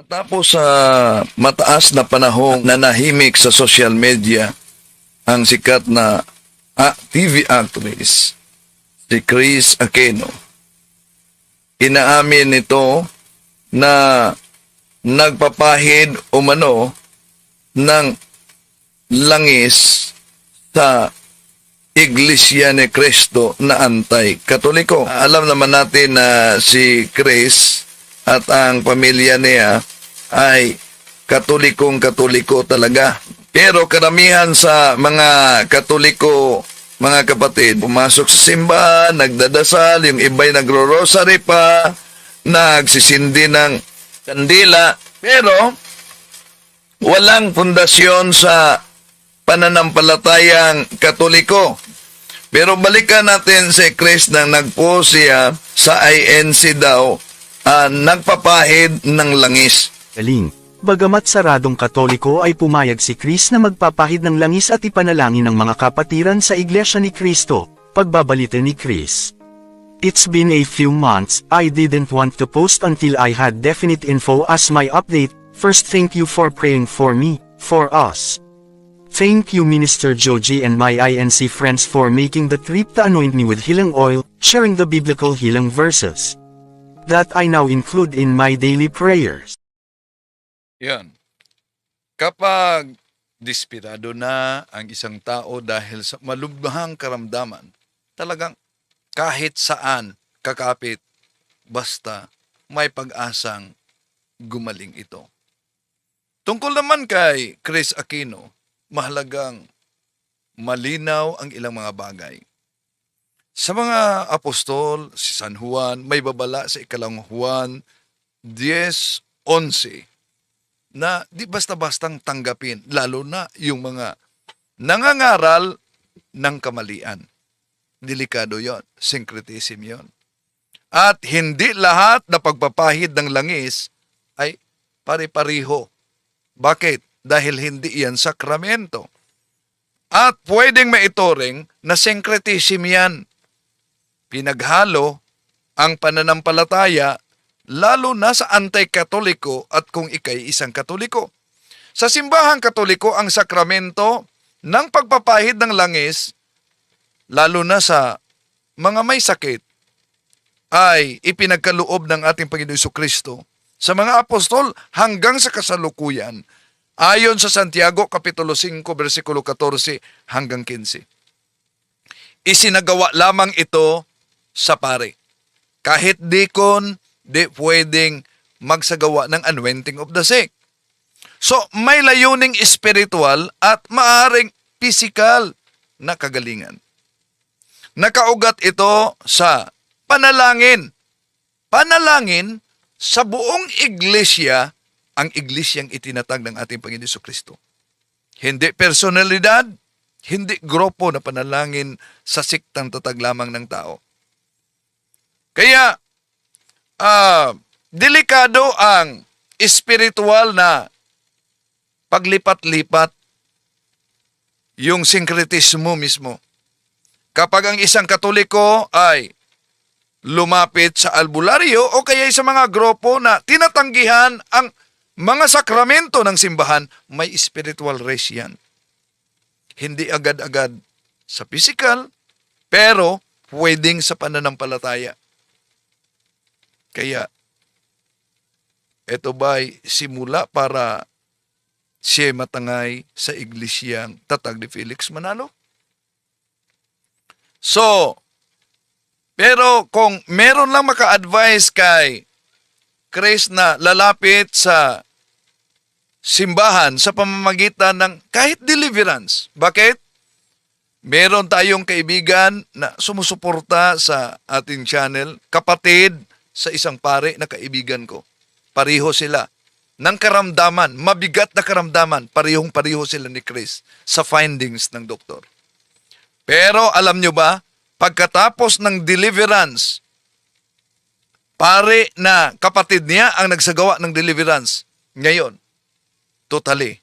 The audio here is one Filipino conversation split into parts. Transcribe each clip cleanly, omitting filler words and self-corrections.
Tapos sa mataas na panahong nanahimik sa social media ang sikat na TV actress, si Chris Aquino. Inaamin nito na nagpapahid umano ng langis sa Iglesia ni Cristo na anti-katoliko. Alam naman natin na si Chris at ang pamilya niya ay katolikong-katoliko talaga. Pero karamihan sa mga katoliko, mga kapatid, pumasok sa simbahan, nagdadasal, yung iba'y nagro-rosary pa, nagsisindi ng kandila, pero walang pundasyon sa pananampalatayang katoliko. Pero balikan natin si Chris na nagpost siya sa INC daw, nagpapahid ng langis. Galing. Bagamat saradong katoliko ay pumayag si Chris na magpapahid ng langis at ipanalangin ng mga kapatiran sa Iglesia ni Cristo. Pagbabalita ni Chris. It's been a few months, I didn't want to post until I had definite info as my update. First, thank you for praying for me, for us. Thank you Minister Joji and my INC friends for making the trip to anoint me with healing oil, sharing the biblical healing verses that I now include in my daily prayers. Yan. Kapag dispirado na ang isang tao dahil sa malubhang karamdaman, talagang kahit saan kakapit, basta may pag-asang gumaling ito. Tungkol naman kay Chris Aquino, mahalagang malinaw ang ilang mga bagay. Sa mga apostol, si San Juan, may babala sa ikalang Juan 10:11 na di basta-bastang tanggapin, lalo na yung mga nangangaral ng kamalian. Delikado yon, syncretism yon. At hindi lahat na pagpapahid ng langis ay pare-pariho. Bakit? Dahil hindi yan sakramento. At pwedeng maituring na syncretism yan. Pinaghalo ang pananampalataya lalo na sa anti-katoliko at kung ikay isang katoliko. Sa simbahang katoliko, ang sakramento ng pagpapahid ng langis, lalo na sa mga may sakit, ay ipinagkaloob ng ating Panginoon Jesucristo sa mga apostol hanggang sa kasalukuyan, ayon sa Santiago Kapitulo 5, versikulo 14 hanggang 15. Isinagawa lamang ito sa pare. Kahit dikon, di pwedeng magsagawa ng anointing of the sick. So, may layuning espiritual at maaring physical na kagalingan. Nakaugat ito sa panalangin. Panalangin sa buong iglesia, ang iglesyang itinatag ng ating Panginoon Jesucristo. Hindi personalidad, hindi grupo na panalangin sa siktang tatag lamang ng tao. Kaya, delikado ang espiritual na paglipat-lipat, yung syncretismo mismo. Kapag ang isang katoliko ay lumapit sa albularyo o kaya sa mga grupo na tinatanggihan ang mga sakramento ng simbahan, may spiritual race yan. Hindi agad-agad sa physical, pero pwedeng sa pananampalataya. Kaya, ito ba'y simula para siya matangay sa iglesyang tatag ni Felix Manalo? So, pero kung meron lang maka-advise kay Chris na lalapit sa simbahan sa pamamagitan ng kahit deliverance. Bakit? Meron tayong kaibigan na sumusuporta sa ating channel, kapatid sa isang pare na kaibigan ko. Pareho sila ng karamdaman, mabigat na karamdaman, parehong-pareho sila ni Chris sa findings ng doktor. Pero alam nyo ba, pagkatapos ng deliverance, pare na kapatid niya ang nagsagawa ng deliverance. Ngayon, totally,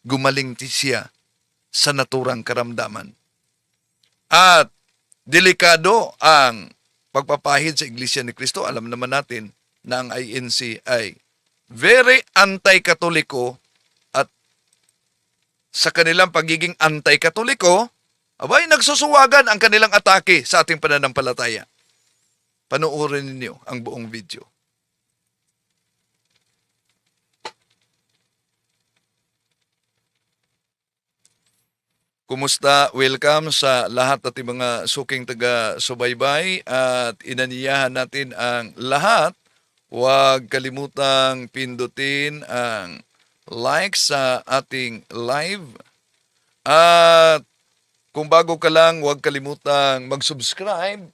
gumaling siya sa naturang karamdaman. At delikado ang pagpapahid sa Iglesia ni Cristo. Alam naman natin na ang INC ay very anti-katoliko at sa kanilang pagiging anti-katoliko, abay, nagsusuwagan ang kanilang atake sa ating pananampalataya. Panoorin ninyo ang buong video. Kumusta? Welcome sa lahat ating mga suking taga-subaybay at inaniyahan natin ang lahat. Huwag kalimutang pindutin ang like sa ating live. At kung bago ka lang, huwag kalimutang mag-subscribe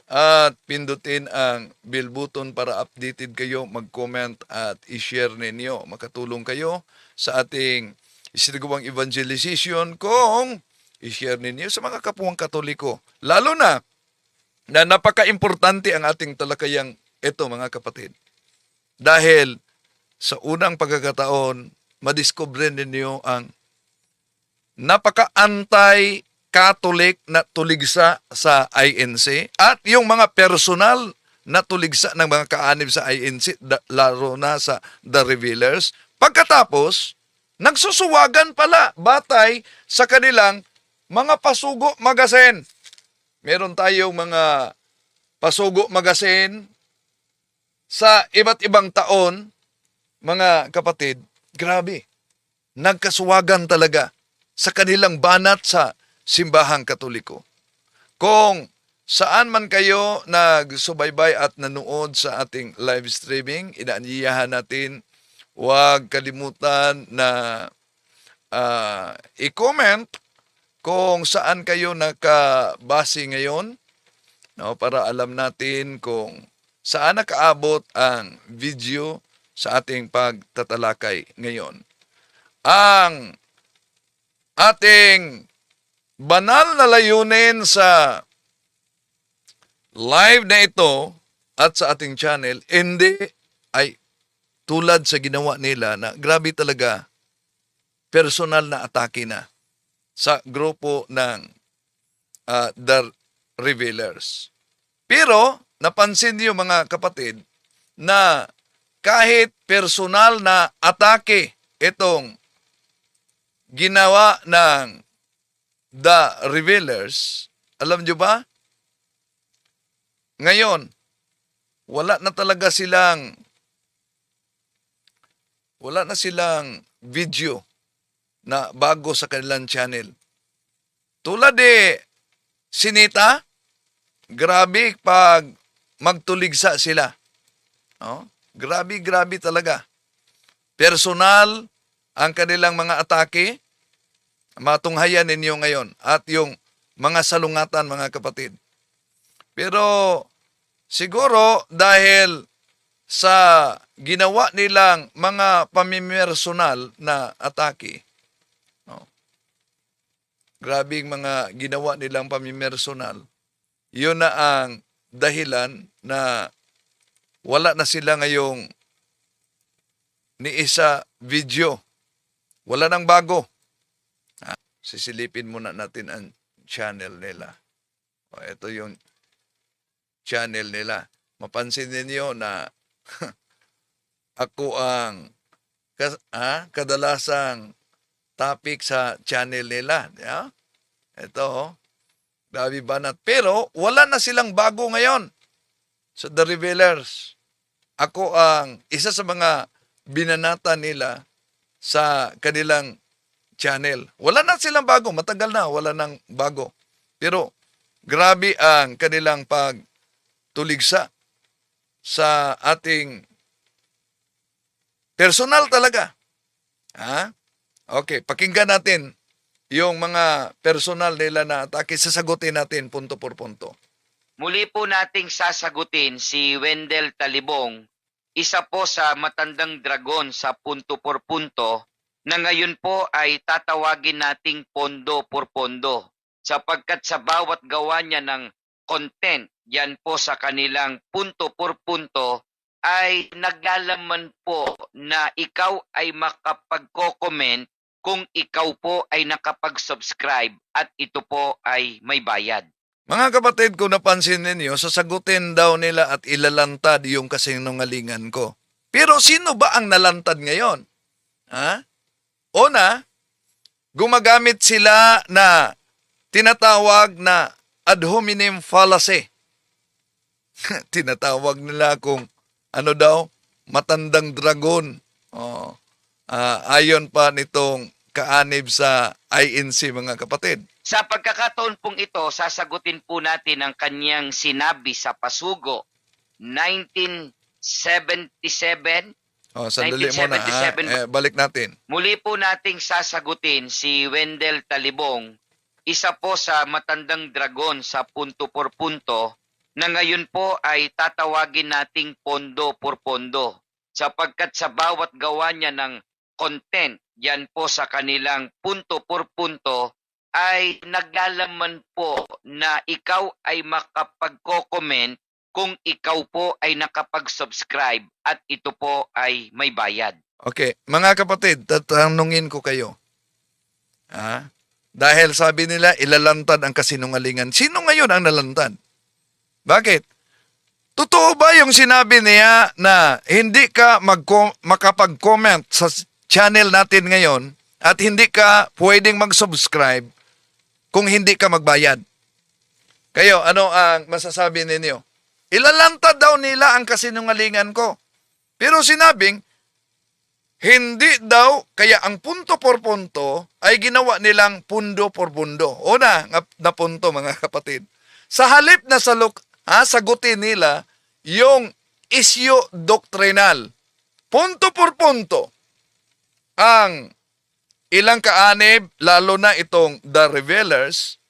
at pindutin ang bell button para updated kayo, mag-comment at i-share ninyo. Makatulong kayo sa ating isinagawang evangelization kung i-share ninyo sa mga kapwang Katoliko. Lalo na napaka-importante ang ating talakayang ito, mga kapatid. Dahil sa unang pagkakataon, madiscover ninyo ang napaka-anti-Catholic na tuligsa sa INC at yung mga personal na tuligsa ng mga kaanib sa INC, lalo na sa The Revealers. Pagkatapos, nagsusuwagan pala batay sa kanilang mga pasugo magasin. Meron tayong mga pasugo magasin sa iba't ibang taon, mga kapatid. Grabe, nagkasuwagan talaga sa kanilang banat sa simbahang Katoliko. Kung saan man kayo nagsubaybay at nanood sa ating live streaming, inaanyayahan natin, huwag kalimutan na i-comment kung saan kayo nakabase ngayon, no, para alam natin kung saan nakaabot ang video sa ating pagtatalakay ngayon. Ang ating banal na layunin sa live na ito at sa ating channel, hindi ay tulad sa ginawa nila na grabe talaga, personal na atake na sa grupo ng The Revealers. Pero napansin niyo, mga kapatid, na kahit personal na atake itong ginawa ng The Revealers, alam niyo ba? Ngayon, wala na silang video na bago sa kanilang channel. Tulad Sinita, grabe pag magtuligsa sila. No? Grabe talaga. Personal ang kanilang mga atake. Matunghayan ninyo ngayon. At yung mga salungatan, mga kapatid. Pero siguro dahil sa ginawa nilang mga pamimersonal na atake, no? Grabing mga ginawa nilang pamimersonal, yun na ang dahilan na wala na sila ngayong ni isa video. Wala nang bago. Sisilipin muna natin ang channel nila. Ito yung channel nila. Mapansin niyo na ako ang kadalasang topic sa channel nila. Yeah? Ito, grabe banat. Pero wala na silang bago ngayon sa The Revealers. Ako ang isa sa mga binanata nila sa kanilang channel. Wala na silang bago. Matagal na, wala nang bago. Pero grabe ang kanilang pagtuligsa sa ating personal talaga. Okay, pakinggan natin yung mga personal nila na atake. Sasagutin natin punto por punto. Muli po nating sasagutin si Wendell Talibong, isa po sa matandang dragon sa punto por punto, na ngayon po ay tatawagin nating pondo por pondo, sapagkat sa bawat gawa niya ng content yan po sa kanilang punto por punto ay naglalaman po na ikaw ay makapagko-comment kung ikaw po ay nakapag-subscribe at ito po ay may bayad. Mga kapatid, kung napansin ninyo, sasagutin daw nila at ilalantad yung kasinungalingan ko. Pero sino ba ang nalantad ngayon? Ha? Una, gumagamit sila na tinatawag na ad hominem fallacy. Tinatawag nila kung ano daw, matandang dragon. Oh, ayon pa nitong kaanib sa INC, mga kapatid. Sa pagkakataon pong ito, sasagutin po natin ang kanyang sinabi sa Pasugo 1977. Oh, sandali muna. 1977. Balik natin. Muli po nating sasagutin si Wendell Talibong, isa po sa matandang dragon sa punto por punto, na ngayon po ay tatawagin nating pondo por pondo. Sapagkat sa bawat gawa niya ng content, yan po sa kanilang punto por punto, ay naglalaman po na ikaw ay makapagko-comment kung ikaw po ay nakapag-subscribe at ito po ay may bayad. Okay, mga kapatid, tatanungin ko kayo. Dahil sabi nila, ilalantad ang kasinungalingan. Sino ngayon ang nalantad? Bakit? Totoo ba yung sinabi niya na hindi ka makapag-comment sa channel natin ngayon at hindi ka pwedeng mag-subscribe kung hindi ka magbayad? Kayo, ano ang masasabi ninyo? Ilalantad daw nila ang kasinungalingan ko. Pero sinabing, hindi daw, kaya ang punto por punto ay ginawa nilang pundo por pundo. Una, na punto, mga kapatid. Sa halip na sagutin nila yung issue doctrinal. Punto por punto. Ang ilang kaanib, lalo na itong The Revealers,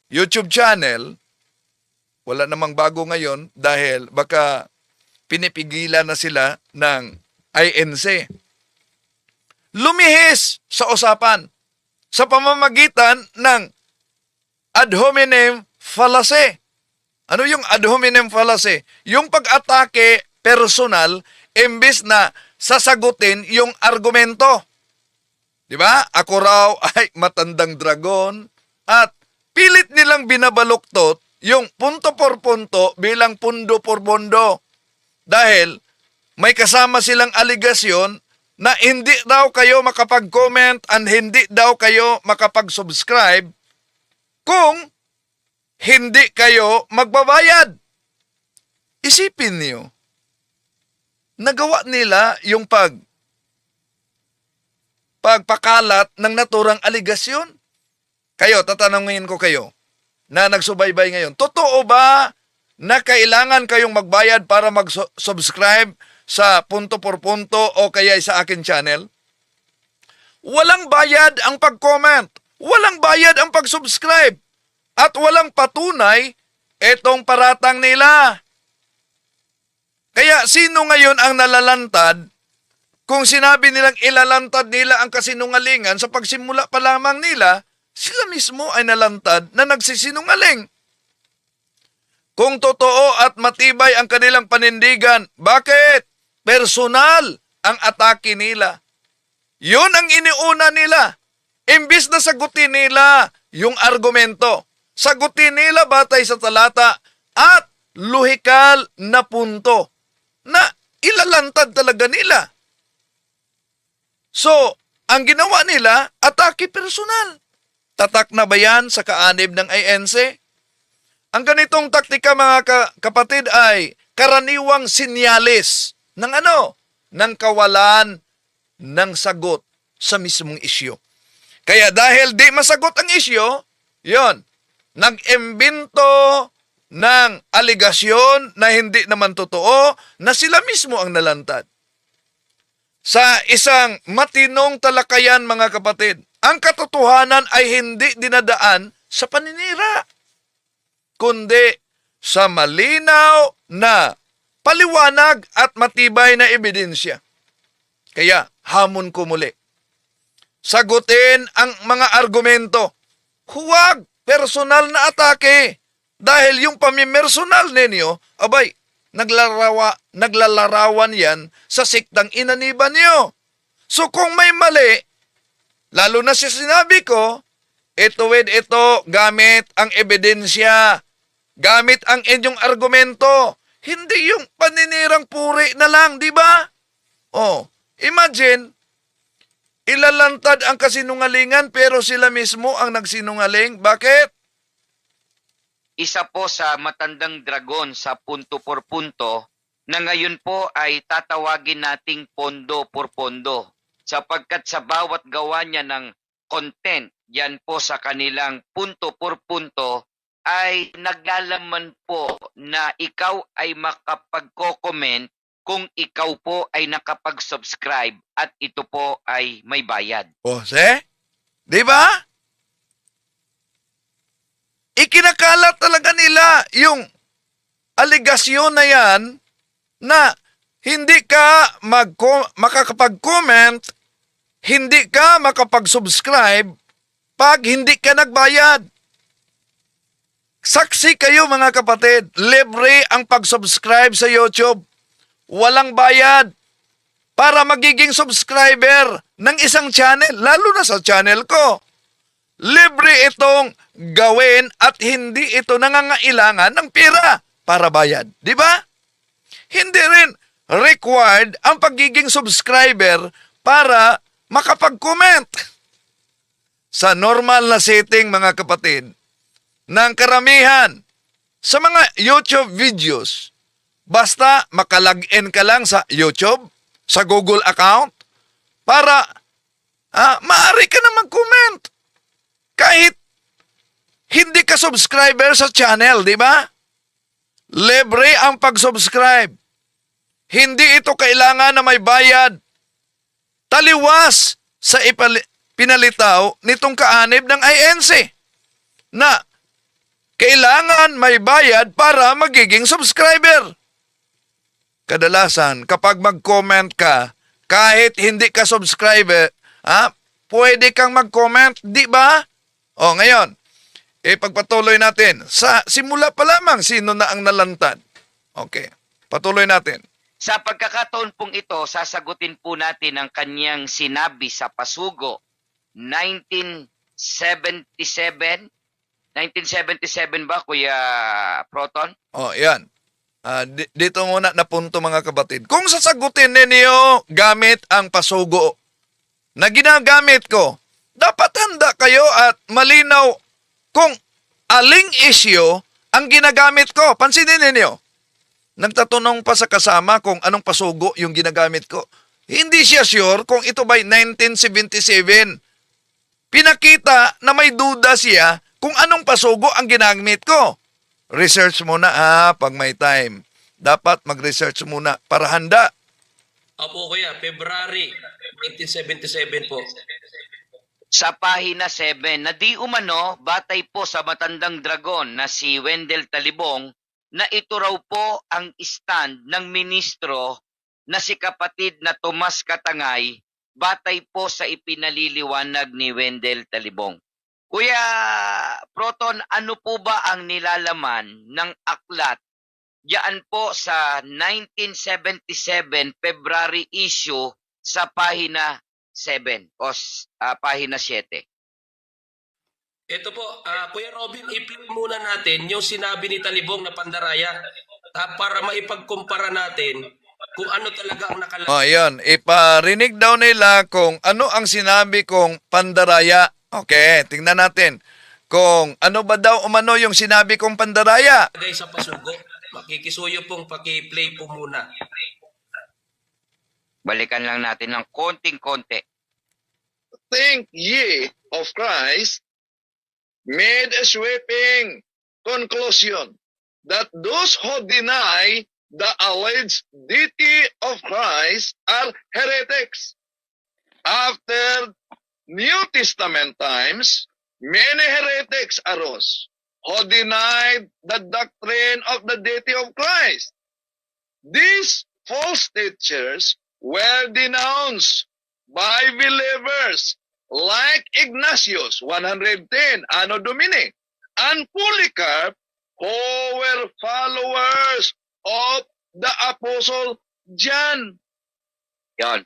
YouTube channel, wala namang bago ngayon dahil baka pinipigilan na sila ng INC. Lumihis sa usapan sa pamamagitan ng ad hominem fallacy. Ano yung ad hominem fallacy? Yung pag-atake personal imbis na sasagutin yung argumento. Di ba? Ako raw ay matandang dragon at pilit nilang binabaluktot yung punto por punto bilang pundo por pondo. Dahil may kasama silang aligasyon na hindi daw kayo makapag-comment and hindi daw kayo makapag-subscribe kung hindi kayo magbabayad. Isipin niyo, nagawa nila yung pagpakalat ng naturang aligasyon. Kayo, tatanungin ko kayo na nagsubaybay ngayon, totoo ba na kailangan kayong magbayad para mag-subscribe sa punto por punto o kaya sa akin channel? Walang bayad ang pag-comment, walang bayad ang pag-subscribe, at walang patunay itong paratang nila. Kaya sino ngayon ang nalalantad kung sinabi nilang ilalantad nila ang kasinungalingan sa pagsimula pa lamang nila? Sila mismo ay nalantad na nagsisinungaling. Kung totoo at matibay ang kanilang panindigan, bakit? Personal ang atake nila. Yun ang iniuna nila. Imbis na sagutin nila yung argumento, sagutin nila batay sa talata at lohikal na punto na ilalantad talaga nila. So, ang ginawa nila, atake personal. Tatak na ba yan sa kaanib ng INC? Ang ganitong taktika, mga kapatid, ay karaniwang sinyalis ng ano? Ng kawalan ng sagot sa mismong isyu. Kaya dahil di masagot ang isyu, yon, nag-imbento ng aligasyon na hindi naman totoo na sila mismo ang nalantad. Sa isang matinong talakayan, mga kapatid, ang katotohanan ay hindi dinadaan sa paninira, kundi sa malinaw na paliwanag at matibay na ebidensya. Kaya, hamon ko muli. Sagutin ang mga argumento. Huwag personal na atake. Dahil yung pamimersonal ninyo, abay, naglalarawan yan sa siktang inaniban niyo. So kung may mali, lalo na sa sinabi ko, ito gamit ang ebidensya, gamit ang inyong argumento, hindi yung paninirang puri na lang, di ba? Oh, imagine, ilalantad ang kasinungalingan pero sila mismo ang nagsinungaling. Bakit? Isa po sa matandang dragon sa punto por punto na ngayon po ay tatawagin nating pondo por pondo sapagkat sa bawat gawa niya ng content yan po sa kanilang punto por punto ay naglalaman po na ikaw ay makapagko-comment kung ikaw po ay nakapag-subscribe at ito po ay may bayad. O, di ba? Ikinakalat talaga nila yung aligasyon na yan na hindi ka makakapag-comment, hindi ka makapag-subscribe pag hindi ka nagbayad. Saksi kayo mga kapatid, libre ang pag-subscribe sa YouTube. Walang bayad para magiging subscriber ng isang channel, lalo na sa channel ko. Libre itong gawin at hindi ito nangangailangan ng pera para bayad. Di ba? Hindi rin required ang pagiging subscriber para makapag-comment. Sa normal na setting mga kapatid, ng karamihan sa mga YouTube videos, basta makalagin ka lang sa YouTube, sa Google account, para maaari ka na mag-comment. Kahit hindi ka subscriber sa channel, di ba? Libre ang pag-subscribe. Hindi ito kailangan na may bayad. Taliwas sa pinalitaw nitong kaanib ng INC na kailangan may bayad para magiging subscriber. Kadalasan, kapag mag-comment ka, kahit hindi ka subscriber, pwede kang mag-comment, di ba? O, ngayon, pagpatuloy natin. Sa simula pa lamang, sino na ang nalantad? Okay, patuloy natin. Sa pagkakataon pong ito, sasagutin po natin ang kanyang sinabi sa Pasugo, 1977. 1977 ba, Kuya Proton? O, yan. Dito muna na punto mga kapatid. Kung sasagutin ninyo gamit ang pasugo na ginagamit ko, dapat handa kayo at malinaw kung aling issue ang ginagamit ko. Pansinin ninyo. Nagtatanong pa sa kasama kung anong pasugo yung ginagamit ko. Hindi siya sure kung ito ba'y 1977. Pinakita na may duda siya kung anong pasugo ang ginamit ko. Research muna pag may time. Dapat mag-research muna para handa. Opo kuya, February 1977 po. Sa pahina 7, na di umano, batay po sa matandang dragon na si Wendell Talibong, na ito raw po ang stand ng ministro na si kapatid na Tomas Katangay, batay po sa ipinaliliwanag ni Wendell Talibong. Kuya Proton, ano po ba ang nilalaman ng aklat diyan po sa 1977 February issue sa pahina 7 o pahina 7? Ito po, Kuya Robin, i-play muna natin yung sinabi ni Talibong na pandaraya para maipagkumpara natin kung ano talaga ang nakalagay. O, yun. Iparinig daw nila kung ano ang sinabi kong pandaraya. Okay, tingnan natin. Kung ano ba daw umano yung sinabi kong pandaraya. Sa pasugo, makikisuyo pong paki-play po muna. Balikan lang natin ng konting-konti. Think ye of Christ made a sweeping conclusion that those who deny the alleged deity of Christ are heretics. After New Testament times, many heretics arose who denied the doctrine of the deity of Christ. These false teachers were denounced by believers like Ignatius, 110, Anno Domini, and Polycarp, who were followers of the Apostle John. Yon.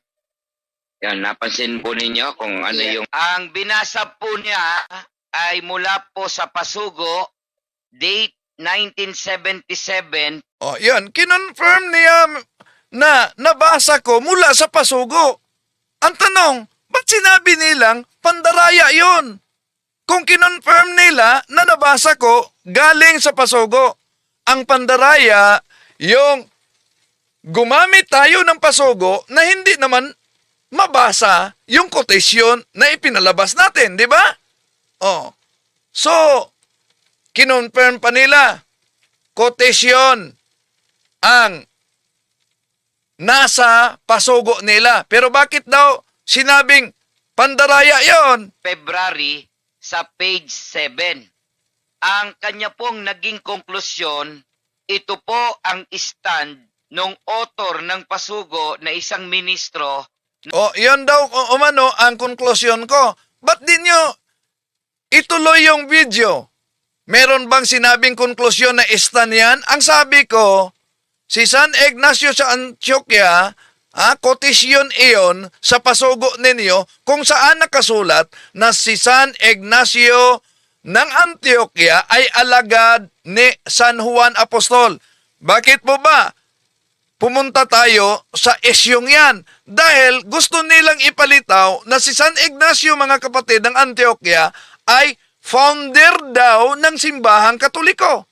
Yan, napansin po ninyo kung ano yung... Ang binasa po niya ay mula po sa Pasugo, date 1977. O, yun. Kinonfirm niya na nabasa ko mula sa pasugo. Ang tanong, ba't sinabi nilang pandaraya yon? Kung kinonfirm nila na nabasa ko galing sa pasugo. Ang pandaraya, yung gumamit tayo ng pasugo na hindi naman mabasa yung quotation na ipinalabas natin, di ba? Oh. So, kinonfirm pa nila, quotation ang nasa pasugo nila. Pero bakit daw sinabing pandaraya yon? February sa page 7. Ang kanya pong naging konklusyon, ito po ang stand ng author ng pasugo na isang ministro. O, yun daw umano ang konklusyon ko. Ba't di nyo ituloy yung video? Meron bang sinabing konklusyon na stand yan? Ang sabi ko, si San Ignacio sa Antioquia, kotisyon iyon sa pasugo ninyo kung saan nakasulat na si San Ignacio ng Antioquia ay alagad ni San Juan Apostol. Bakit po ba pumunta tayo sa isyong yan? Dahil gusto nilang ipalitaw na si San Ignacio, mga kapatid, ng Antioquia ay founder daw ng simbahang Katoliko.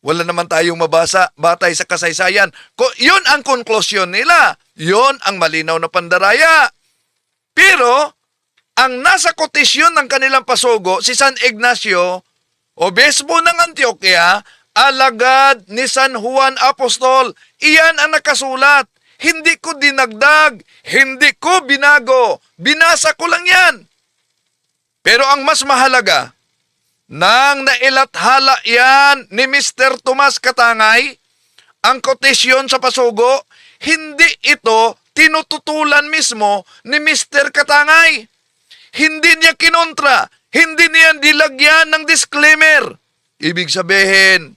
Wala naman tayong mabasa batay sa kasaysayan. Yun ang konklusyon nila. Yun ang malinaw na pandaraya. Pero, ang nasa kotisyon ng kanilang pasugo, si San Ignacio, obispo ng Antioquia, alagad ni San Juan Apostol. Iyan ang nakasulat. Hindi ko dinagdag, hindi ko binago. Binasa ko lang yan. Pero ang mas mahalaga, nang nailathala yan ni Mr. Tomas Katangay, ang kotisyon sa pasugo, hindi ito tinututulan mismo ni Mr. Katangay. Hindi niya kinontra, hindi niya dilagyan ng disclaimer. Ibig sabihin,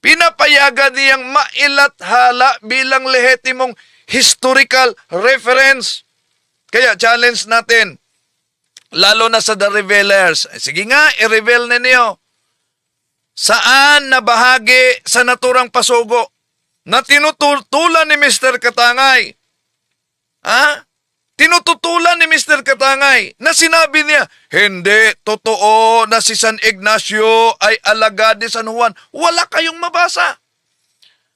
pinapayagan niyang mailathala bilang lehitimong historical reference. Kaya challenge natin, lalo na sa The Revealers. Sige nga, i-reveal ninyo. Saan na bahagi sa naturang pasugo na tinututulan ni Mr. Katangay? Tinututulan ni Mr. Katangay na sinabi niya, hindi totoo na si San Ignacio ay alagad ni San Juan. Wala kayong mabasa.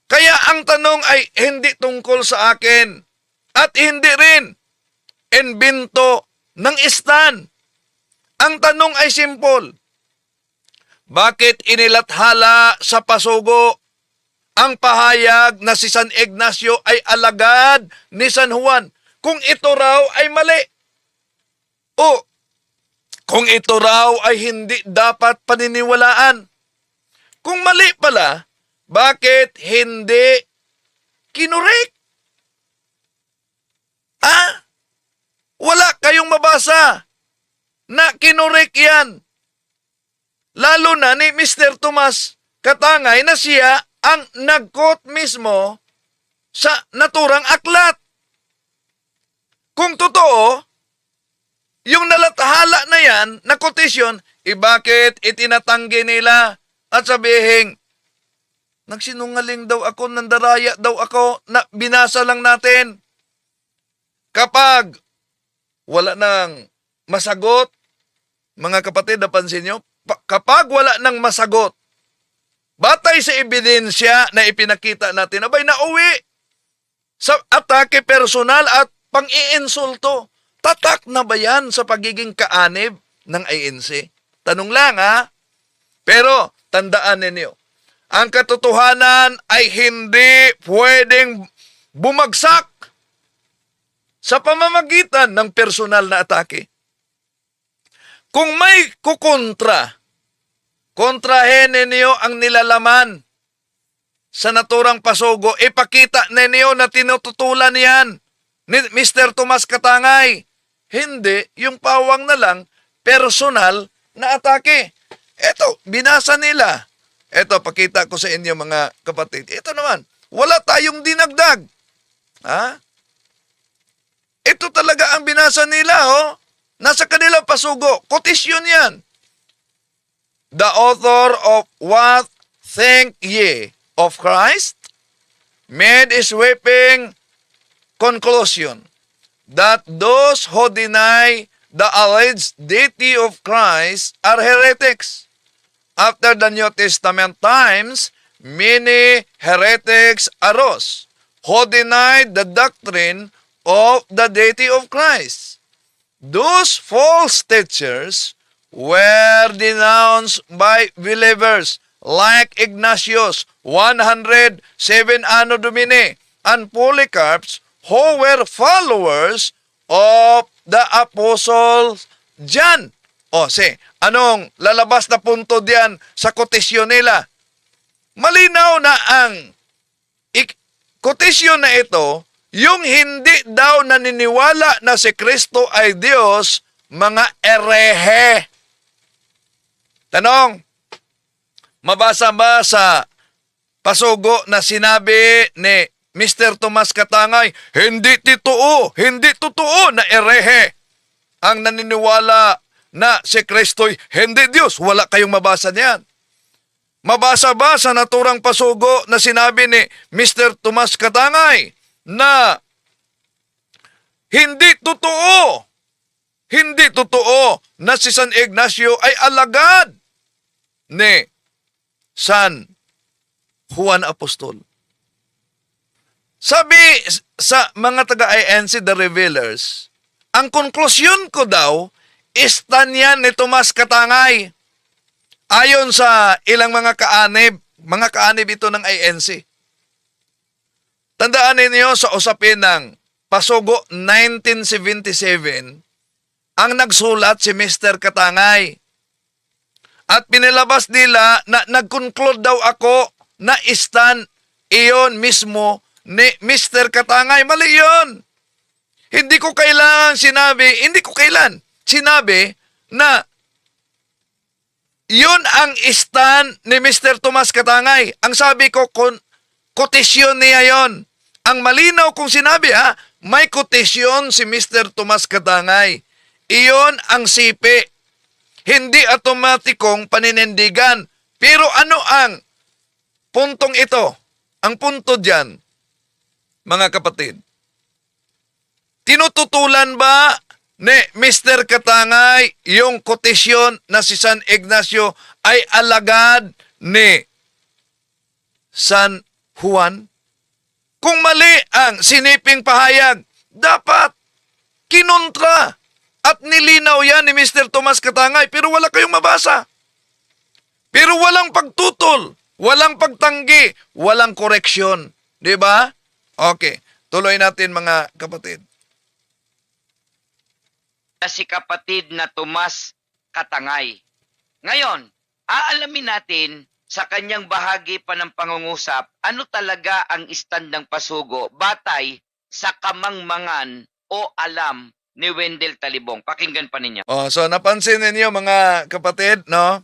Kaya ang tanong ay hindi tungkol sa akin at hindi rin imbento ng istan. Ang tanong ay simple. Bakit inilathala sa pasugo ang pahayag na si San Ignacio ay alagad ni San Juan kung ito raw ay mali? O kung ito raw ay hindi dapat paniniwalaan? Kung mali pala, bakit hindi kinurek? Wala kayong mabasa na kinurek yan. Lalo na ni Mr. Tomas Katangay na siya ang nag-quote mismo sa naturang aklat. Kung totoo, yung nalathala na yan, na quotation, bakit itinatanggi nila at sabihin, nagsinungaling daw ako, nandaraya daw ako, na binasa lang natin. Kapag wala nang masagot, mga kapatid, napansin nyo, kapag wala nang masagot, batay sa ebidensya na ipinakita natin, abay nauwi sa atake personal at pang-iinsulto. Tatak na ba yan sa pagiging kaanib ng ANC? Tanong lang Pero tandaan ninyo, ang katotohanan ay hindi pwedeng bumagsak sa pamamagitan ng personal na atake. Kung may kontrahin ninyo ang nilalaman sa naturang pasugo, ipakita ninyo na tinututulan yan ni Mr. Tomas Katangay. Hindi yung pawang na lang personal na atake. Ito, binasa nila. Ito, pakita ko sa inyo mga kapatid. Ito naman, wala tayong dinagdag. Ito talaga ang binasa nila, Nasa kanilang pasugo. Kotisyon yan. The author of What Think Ye of Christ? made a sweeping conclusion that those who deny the alleged deity of Christ are heretics. After the New Testament times, many heretics arose who denied the doctrine of the deity of Christ. Those false teachers were denounced by believers like Ignatius, 107 Anno Domini, and Polycarp, who were followers of the Apostle John. O, anong lalabas na punto diyan sa kotisyon nila? Malinaw na ang kotisyon na ito, yung hindi daw naniniwala na si Kristo ay Diyos, mga erehe. Tanong, mabasa ba sa pasugo na sinabi ni Mr. Tomas Katangay, hindi totoo na erehe ang naniniwala na si Kristo'y hindi Diyos? Wala kayong mabasa niyan. Mabasa ba sa naturang pasugo na sinabi ni Mr. Tomas Katangay na hindi totoo na si San Ignacio ay alagad ni San Juan Apostol? Sabi sa mga taga-INC, The Revealers, ang konklusyon ko daw, istanya ni Tomas Katangay. Ayon sa ilang mga kaanib ito ng INC. Tandaan ninyo sa usapin ng Pasugo 1977, ang nagsulat si Mr. Katangay. At pinilabas nila na nag-conclude daw ako na istan iyon mismo ni Mr. Katangay. Mali yun. Hindi ko sinabi na yun ang istan ni Mr. Tomas Katangay. Ang sabi ko, kotisyon niya yon. Ang malinaw kong sinabi, may kotisyon si Mr. Tomas Katangay. Iyon ang sipi. Hindi automatikong paninindigan. Pero ano ang puntong ito? Ang punto dyan, mga kapatid, tinututulan ba ni Mr. Katangay yung kotisyon na si San Ignacio ay alagad ni San Juan? Kung mali ang siniping pahayag, dapat kinontra at nilinaw yan ni Mr. Tomas Katangay, pero wala kayong mabasa. Pero walang pagtutol, walang pagtanggi, walang koreksyon. Di ba? Okay, tuloy natin mga kapatid. Na si kapatid na Tomas Katangay. Ngayon, aalamin natin sa kanyang bahagi pa ng pangungusap ano talaga ang stand ng pasugo batay sa kamangmangan o alam ni Wendell Talibong. Pakinggan pa ninyo. So napansin ninyo mga kapatid, no?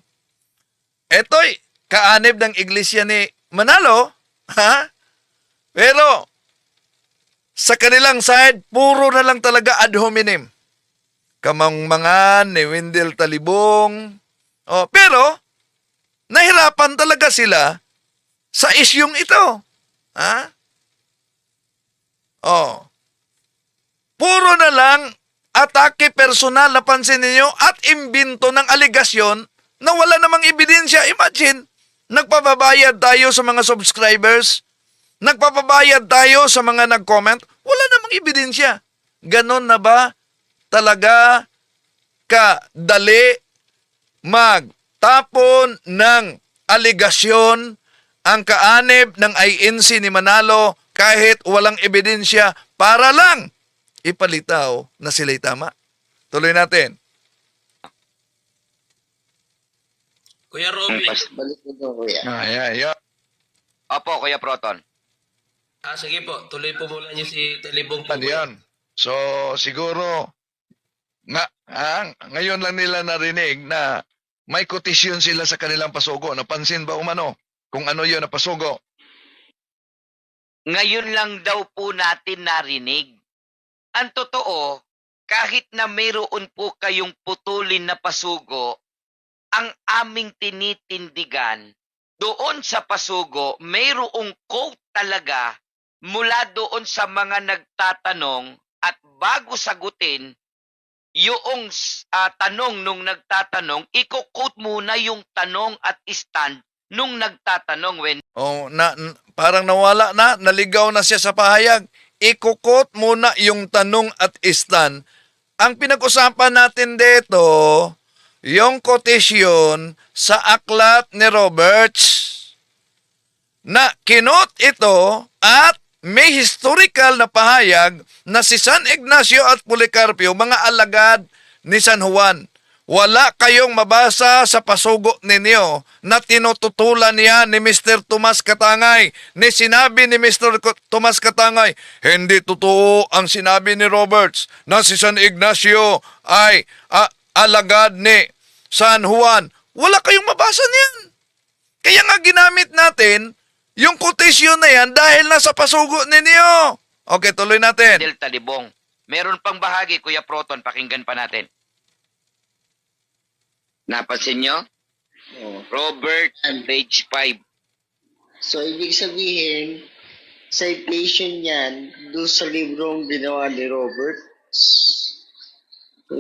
Eto'y kaanib ng iglesia ni Manalo, ha? Pero sa kanilang side, puro na lang talaga ad hominem. Kamangmangan ni Wendell Talibong. Pero nahirapan talaga sila sa isyung ito. Ha? Puro na lang atake personal, napansin niyo, at imbento ng aligasyon na wala namang ebidensya. Imagine, nagpapabayad tayo sa mga subscribers, nagpapabayad tayo sa mga nag-comment, wala namang ebidensya. Ganon na ba talaga kadali magtapon ng aligasyon ang kaanib ng INC ni Manalo kahit walang ebidensya para lang ipalitaw na sila'y tama? Tuloy natin. Kuya Robby. Balik mo doon, kuya. Yeah. Opo, Kuya Proton. Sige po, tuloy po muna niyo si Talibong po. Ano yan? So, siguro, ngayon lang nila narinig na may kotisyon sila sa kanilang pasugo. Napansin ba umano kung ano yun na pasugo? Ngayon lang daw po natin narinig. Ang totoo, kahit na mayroon po kayong putulin na pasugo, ang aming tinitindigan, doon sa pasugo, mayroong quote talaga mula doon sa mga nagtatanong at bago sagutin yung tanong nung nagtatanong, i-quote muna yung tanong at stand nung nagtatanong when Oh, parang nawala na, naligaw na siya sa pahayag. Ikukot muna yung tanong at stand. Ang pinag-usapan natin dito, yung quotation sa aklat ni Roberts na kinot ito at may historical na pahayag na si San Ignacio at Policarpio, mga alagad ni San Juan. Wala kayong mabasa sa pasugo ninyo na tinututulan niya ni Mr. Tomas Katangay. Ni sinabi ni Mr. Tomas Katangay, hindi totoo ang sinabi ni Roberts na si San Ignacio ay alagad ni San Juan. Wala kayong mabasa niyan. Kaya nga ginamit natin yung quotation na yan dahil nasa pasugo ninyo. Okay, tuloy natin. Wendell Talibong. Meron pang bahagi, Kuya Proton, pakinggan pa natin. Napansin nyo? Robert, page 5. So, ibig sabihin, citation yan doon sa librong ginawa ni Robert.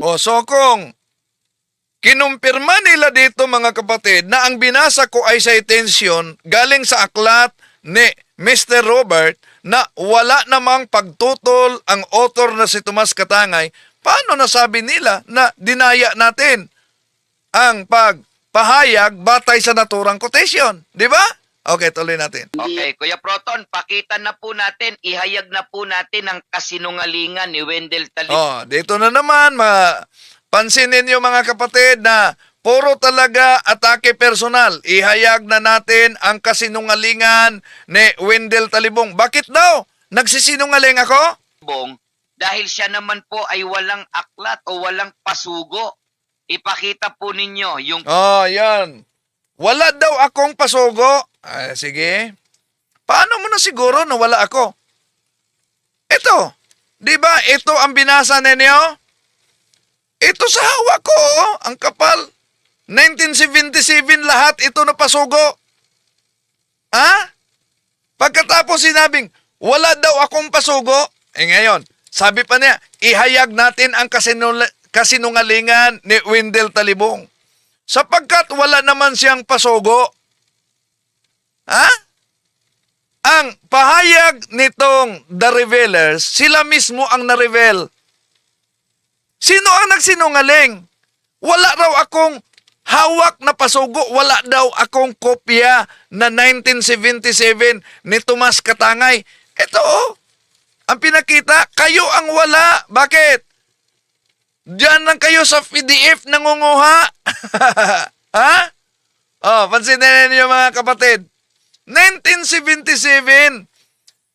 O, so kung kinumpirma nila dito mga kapatid na ang binasa ko ay citation galing sa aklat ni Mr. Robert na wala namang pagtutol ang author na si Tomas Katangay, paano nasabi nila na dinaya natin ang pagpahayag batay sa naturang quotation? Di ba? Okay, tuloy natin. Okay, Kuya Proton, pakita na po natin, ihayag na po natin ang kasinungalingan ni Wendell Talibong. Oh, dito na naman, pansinin niyo mga kapatid na puro talaga atake personal. Ihayag na natin ang kasinungalingan ni Wendell Talibong. Bakit daw? Nagsisinungaling ako? Dahil siya naman po ay walang aklat o walang pasugo. Ipakita po ninyo yung Oh, yan. Wala daw akong pasugo. Sige. Paano mo na siguro na wala ako? Ito. Di ba ito ang binasa ninyo? Ito sa hawak ko, oh, ang kapal. 1977 lahat ito na pasugo. Ha? Pagkatapos sinabing, wala daw akong pasugo. Ngayon, sabi pa niya, ihayag natin ang kasinungalingan ni Wendell Talibong. Sapagkat wala naman siyang pasugo. Ha? Ang pahayag nitong The Revealers, sila mismo ang na-reveal. Sino ang nagsinungaling? Wala raw akong hawak na pasugo, wala daw akong kopya na 1977 ni Tomas Katangay. Ito, ang pinakita, kayo ang wala. Bakit? Diyan lang kayo sa PDF nangunguha. Ha? Oh, pansinin niyo mga kapatid. 1977,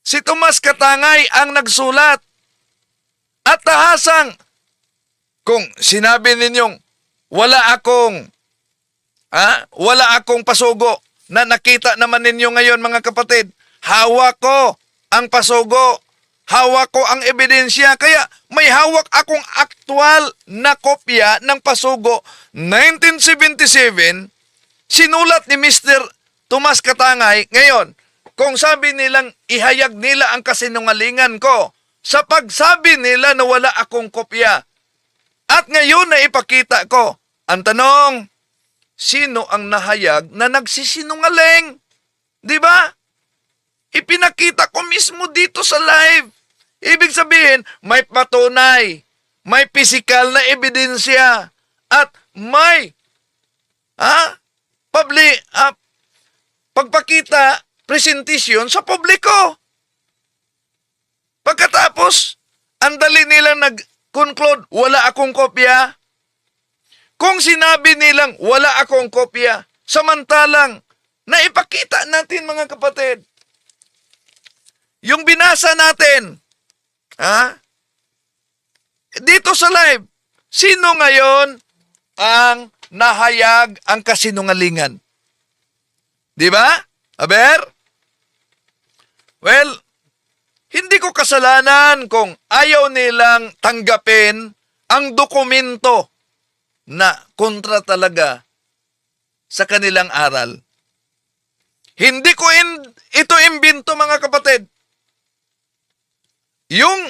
si Tomas Katangay ang nagsulat. At tahasang, kung sinabi ninyong wala akong pasugo na nakita naman ninyo ngayon mga kapatid, hawak ko ang pasugo. Hawak ko ang ebidensya, kaya may hawak akong aktual na kopya ng pasugo 1977, sinulat ni Mr. Tomas Katangay. Ngayon, kung sabi nilang ihayag nila ang kasinungalingan ko, sa pagsabi nila na wala akong kopya, at ngayon na ipakita ko, ang tanong, sino ang nahayag na nagsisinungaling? Di ba? Ipinakita ko mismo dito sa live. Ibig sabihin, may patunay, may physical na ebidensya, at may pagpakita, presentasyon sa publiko. Pagkatapos, ang dali nilang nag-conclude, wala akong kopya. Kung sinabi nilang wala akong kopya, samantalang naipakita natin mga kapatid, yung binasa natin, dito sa live, sino ngayon ang nahayag ang kasinungalingan? Di ba? Aber? Well, hindi ko kasalanan kung ayaw nilang tanggapin ang dokumento na kontra talaga sa kanilang aral. Hindi ko ito imbento mga kapatid. yung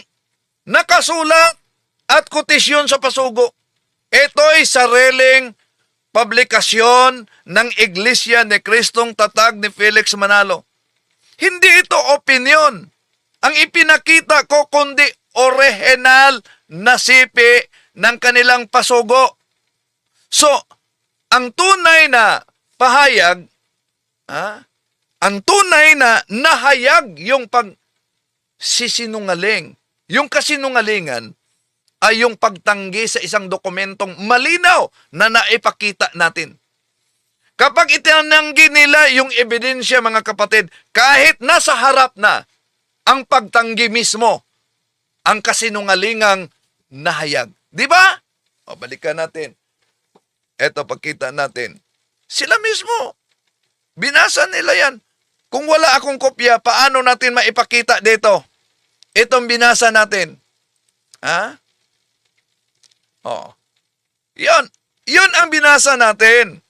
nakasulat at kotisyon sa pasugo, ito'y sariling publikasyon ng Iglesia ni Kristong Tatag ni Felix Manalo. Hindi ito opinion. Ang ipinakita ko kundi original na sipi ng kanilang pasugo. So, ang tunay na pahayag, ang tunay na nahayag yung pagsisinungaling. Yung kasinungalingan ay yung pagtanggi sa isang dokumentong malinaw na naipakita natin. Kapag itinanggi nila yung ebidensya, mga kapatid, kahit nasa harap na ang pagtanggi mismo, ang kasinungalingang nahayag. Di ba? O, balikan natin. Eto, pagkita natin. Sila mismo. Binasa nila yan. Kung wala akong kopya, paano natin maipakita dito? Itong binasa natin. Ha? O. Yun ang binasa natin.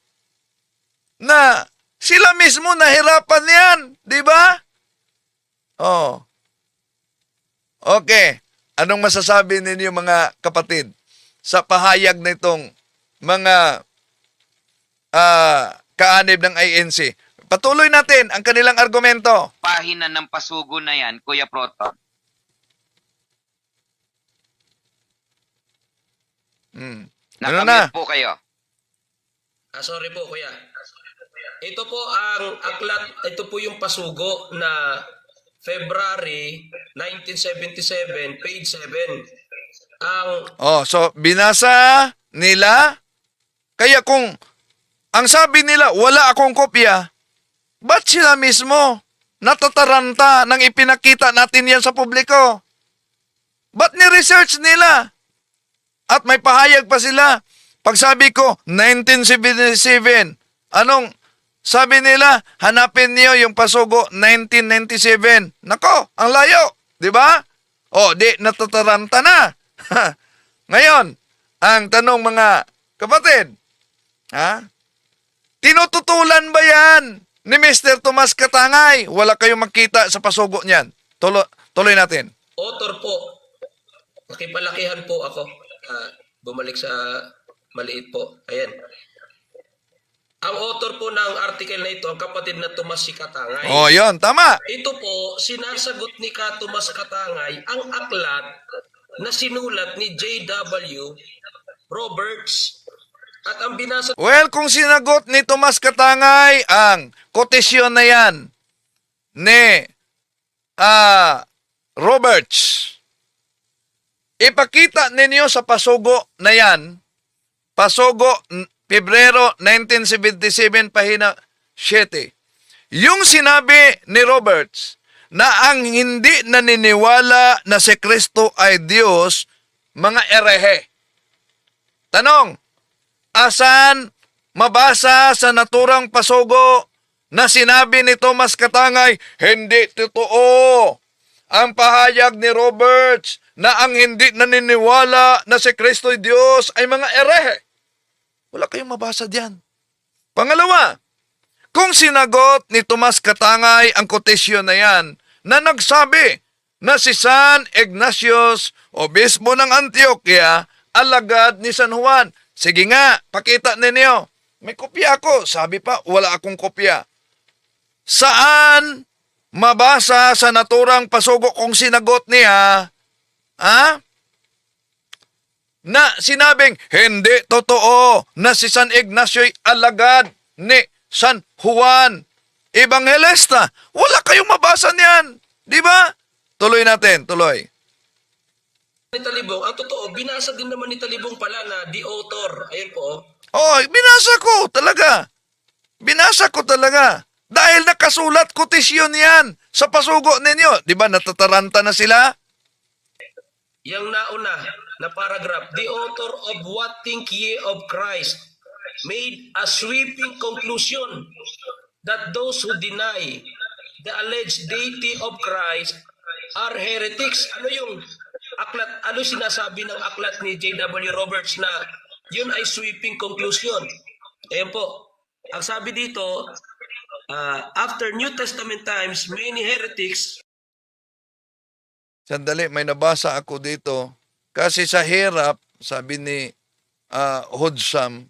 Na sila mismo nahirapan yan. Di ba? Oh. Okay. Anong masasabi ninyo, mga kapatid, sa pahayag nitong mga kaanib ng INC? Patuloy natin ang kanilang argumento. Pahina ng pasugo na yan, Kuya Proton. Ano Nakamute na? po kayo. Sorry po, kuya. Ito po ang aklat, ito po yung pasugo na February 1977, page 7. So binasa nila. Kaya kung ang sabi nila, wala akong kopya, ba't sila mismo natataranta nang ipinakita natin yan sa publiko? Ba't ni-research nila? At may pahayag pa sila. Pag sabi ko, 1977, anong sabi nila? Hanapin niyo yung pasugo 1997. Nako, ang layo. Di ba? Di, natataranta na. Ngayon, ang tanong, mga kapatid, tinututulan ba yan ni Mr. Tomas Katangay? Wala kayong makita sa pasugo niyan. Tuloy natin. Author po, nakipalakihan po ako. Bumalik sa maliit po. Ayan. Ang author po ng article na ito, ang kapatid na Tomas si Katangay. Yun, tama. Ito po, sinasagot ni Tomas Katangay ang aklat na sinulat ni J.W. Roberts. At ang binasa Well, kung sinagot ni Tomas Katangay ang kotisyon na yan ni Roberts, ipakita ninyo sa pasugo na yan, pasugo Pebrero 1977, pahina 7. Yung sinabi ni Roberts na ang hindi naniniwala na si Kristo ay Diyos, mga erehe. Tanong, asan mabasa sa naturang pasugo na sinabi ni Tomas Katangay, hindi totoo ang pahayag ni Roberts na ang hindi naniniwala na si Kristo ay Diyos ay mga erehe? Wala kayong mabasa diyan. Pangalawa, kung sinagot ni Tomas Katangay ang kotisyon na yan na nagsabi na si San Ignatius, obispo ng Antioquia, alagad ni San Juan. Sige nga, pakita ninyo. May kopya ako. Sabi pa, wala akong kopya. Saan mabasa sa naturang pasugo kung sinagot niya, na sinabing hindi totoo na si San Ignacio ay alagad ni San Juan Evangelista? Wala kayong mabasa niyan. Di ba? Tuloy natin, tuloy. ni Talibong, ang totoo, binasa din naman ni Talibong pala na the author. Ayun po. Binasa ko talaga. Binasa ko talaga. Dahil nakasulat kotisyon yan sa pasugo ninyo. Di ba natataranta na sila? Yang nauna na paragraph, the author of What Think Ye of Christ made a sweeping conclusion that those who deny the alleged deity of Christ are heretics. Ano yung aklat, ano sinasabi ng aklat ni J.W. Roberts na yun ay sweeping conclusion? Ayan po. Ang sabi dito, after New Testament times, many heretics Sandali, may nabasa ako dito. Kasi sa hirap, sabi ni Hodsam,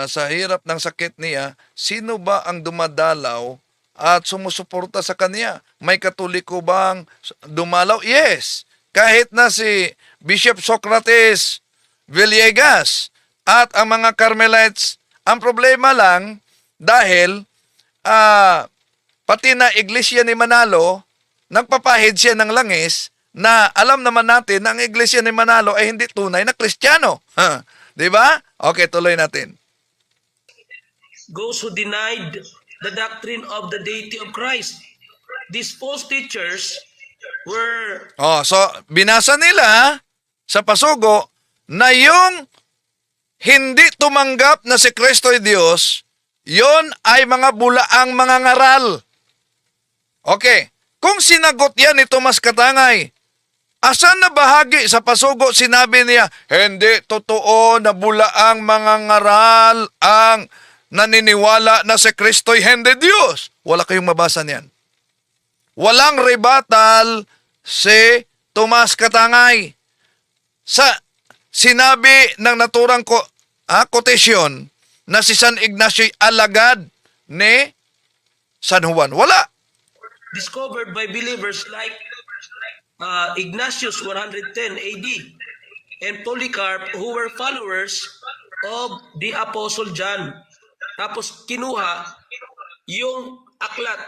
sa hirap ng sakit niya, sino ba ang dumadalaw at sumusuporta sa kanya? May Katoliko bang dumalaw? Yes. Kahit na si Bishop Socrates Villegas at ang mga Carmelites. Ang problema lang, dahil pati na iglesia ni Manalo, nagpapahid siya ng langis na alam naman natin na ang iglesia ni Manalo ay hindi tunay na Kristiyano. Di ba? Okay, tuloy natin. Those who denied the doctrine of the deity of Christ. These false teachers were So binasa nila sa pasugo na yung hindi tumanggap na si Kristo ay Diyos, yon ay mga bulaang mga ngaral. Okay, kung sinagot yan ni Tomas Katangay, asan na bahagi sa pasugo sinabi niya, hindi totoo na bulaang mga ngaral ang naniniwala na si Kristo'y hindi Diyos? Wala kayong mabasa niyan. Walang rebuttal si Tomas Katangay. Sa sinabi ng naturang kotasyon na si San Ignacio alagad ni San Juan. Wala. discovered by believers like Ignatius 110 AD and Polycarp, who were followers of the Apostle John. Tapos kinuha yung aklat,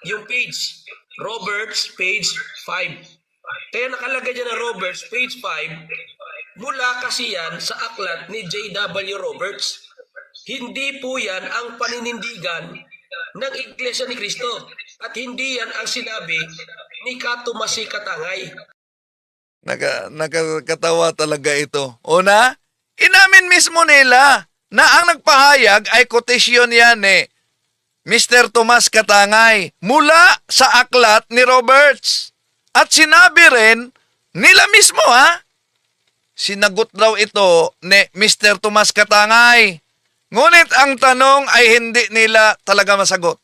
yung page, Roberts, page 5. Kaya nakalagay dyan na Roberts, page 5, mula kasi yan sa aklat ni J.W. Roberts. Hindi po yan ang paninindigan ng Iglesia ni Cristo. At hindi yan ang sinabi ni Cato Masi Katangay. Nakakatawa talaga ito. Una, inamin mismo nila na ang nagpahayag ay kotasyon yan Mr. Tomas Katangay mula sa aklat ni Roberts. At sinabi rin nila mismo sinagot daw ito ni Mr. Tomas Katangay. Ngunit ang tanong ay hindi nila talaga masagot.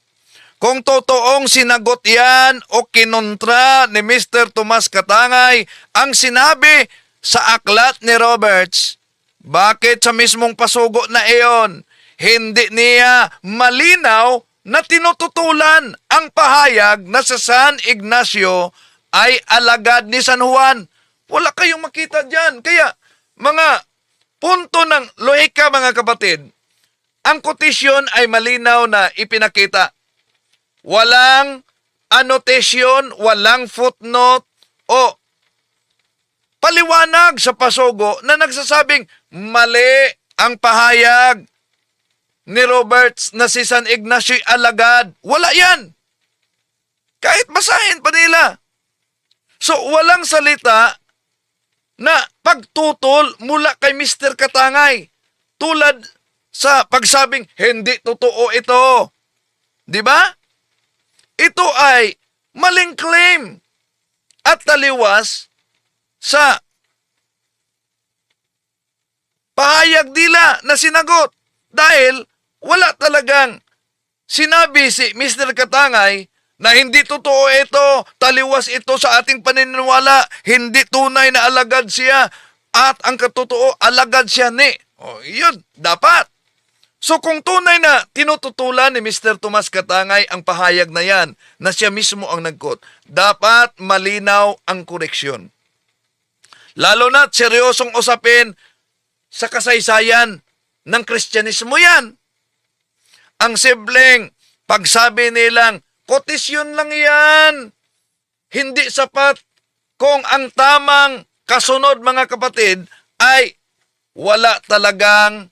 Kung totoong sinagot yan o kinontra ni Mr. Tomas Katangay ang sinabi sa aklat ni Roberts, bakit sa mismong pasugo na iyon, hindi niya malinaw na tinututulan ang pahayag na sa San Ignacio ay alagad ni San Juan? Wala kayong makita dyan. Kaya, mga punto ng lohika, mga kapatid, ang kotasyon ay malinaw na ipinakita. Walang annotation, walang footnote o paliwanag sa pasugo na nagsasabing mali ang pahayag ni Roberts na si San Ignacio alagad. Wala yan. Kahit basahin pa nila. So, walang salita na pagtutol mula kay Mr. Katangay. Tulad sa pagsabing, hindi totoo ito. Di ba? Ito ay maling claim at taliwas sa pahayag nila na sinagot dahil wala talagang sinabi si Mr. Katangay na hindi totoo ito, taliwas ito sa ating paniniwala, hindi tunay na alagad siya at ang katotoo alagad siya ni. Yun, dapat. So kung tunay na tinututulan ni Mr. Tomas Katangay ang pahayag na yan, na siya mismo ang nag-quote, dapat malinaw ang koreksyon. Lalo na seryosong usapin sa kasaysayan ng Kristyanismo yan. Ang simpleng pagsabi nilang, kotasyon lang yan. Hindi sapat kung ang tamang kasunod, mga kapatid, ay wala talagang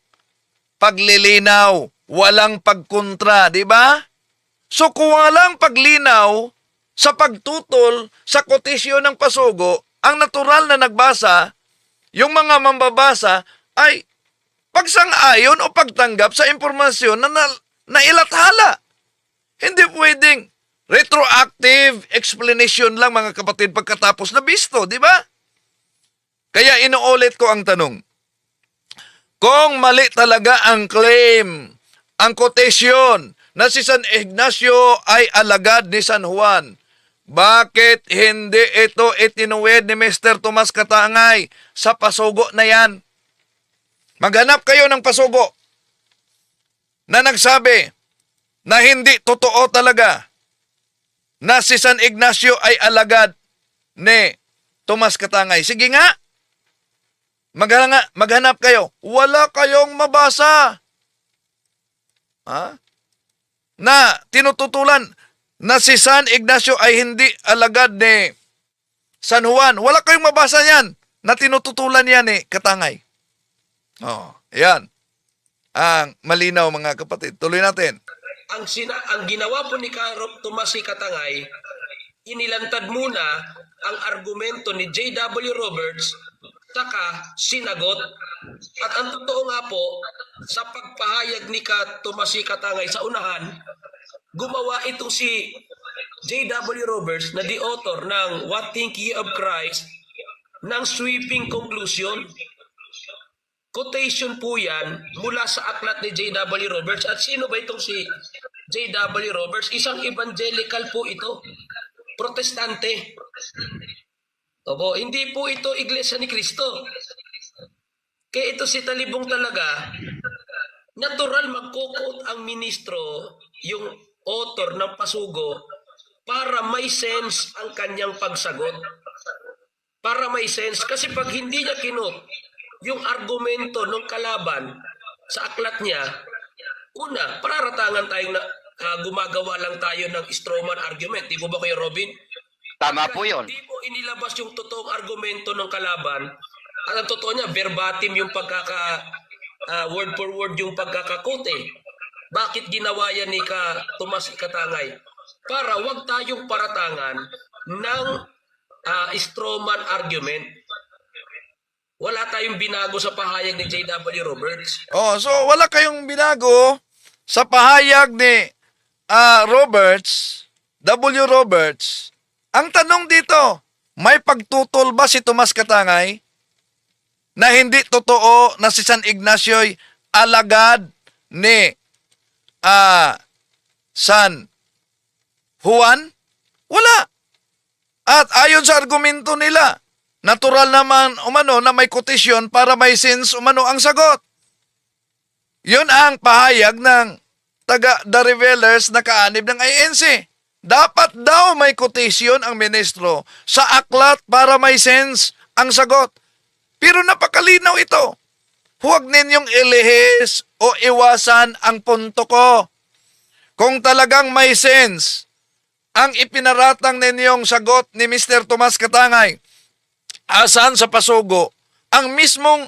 paglilinaw, walang pagkontra, di ba? So kung walang paglinaw sa pagtutol sa kotasyon ng pasugo, ang natural na nagbasa, yung mga mambabasa ay pagsang-ayon o pagtanggap sa impormasyon na nailathala. Hindi pwedeng retroactive explanation lang, mga kapatid, pagkatapos na bisto, di ba? Kaya inuulit ko ang tanong. Kung mali talaga ang claim, ang kotasyon na si San Ignacio ay alagad ni San Juan, Bakit hindi ito itinuwid ni Mr. Tomas Katangay sa pasugo na yan? Maghanap kayo ng pasugo na nagsabi na hindi totoo talaga na si San Ignacio ay alagad ni Tomas Katangay. Sige nga, maghanap kayo. Wala kayong mabasa. Ha? Na tinututulan na si San Ignacio ay hindi alagad ni San Juan. Wala kayong mabasa yan na tinututulan yan ni Katangay. Oh, yan. Ang malinaw mga kapatid. Tuloy natin. Ang ginawa po ni Tomas C. Katangay, inilantad muna ang argumento ni J.W. Roberts, saka sinagot. At ang totoo nga po, sa pagpahayag ni Tomas C. Katangay sa unahan, gumawa itong si J.W. Roberts na the author ng What Think Ye of Christ ng sweeping conclusion. Quotation po yan mula sa aklat ni J.W. Roberts. At sino ba itong si J.W. Roberts? Isang evangelical po ito. Protestante. Opo, hindi po ito Iglesia ni Cristo. Kaya ito si Talibong talaga, natural magkukot ang ministro, yung author ng pasugo, para may sense ang kanyang pagsagot. Para may sense. Kasi pag hindi niya kinot yung argumento ng kalaban sa aklat niya, una, pararatangan tayong gumagawa lang tayo ng strawman argument. Di po ba Kuya Robin? Tama po yun. Di mo inilabas yung totoong argumento ng kalaban. At ang totoo niya, verbatim yung word for word yung pagkakakote. Bakit ginawa yan ni Tomas Katangay? Para wag tayong paratangan ng strawman argument. Wala tayong binago sa pahayag ni J.W. Roberts. Oh, so wala kayong binago sa pahayag ni Roberts, W. Roberts. Ang tanong dito, may pagtutol ba si Tomas Katangay na hindi totoo na si San Ignacio ay alagad ni San Juan? Wala. At ayon sa argumento nila, natural naman umano na may kotisyon para may sense umano ang sagot. Yun ang pahayag ng taga-The Revelers na kaanib ng INC. Dapat daw may kotisyon ang ministro sa aklat para may sense ang sagot. Pero napakalinaw ito. Huwag ninyong ilihis o iwasan ang punto ko. Kung talagang may sense ang ipinaratang ninyong sagot ni Mr. Tomas Katangay, asan sa pasugo ang mismong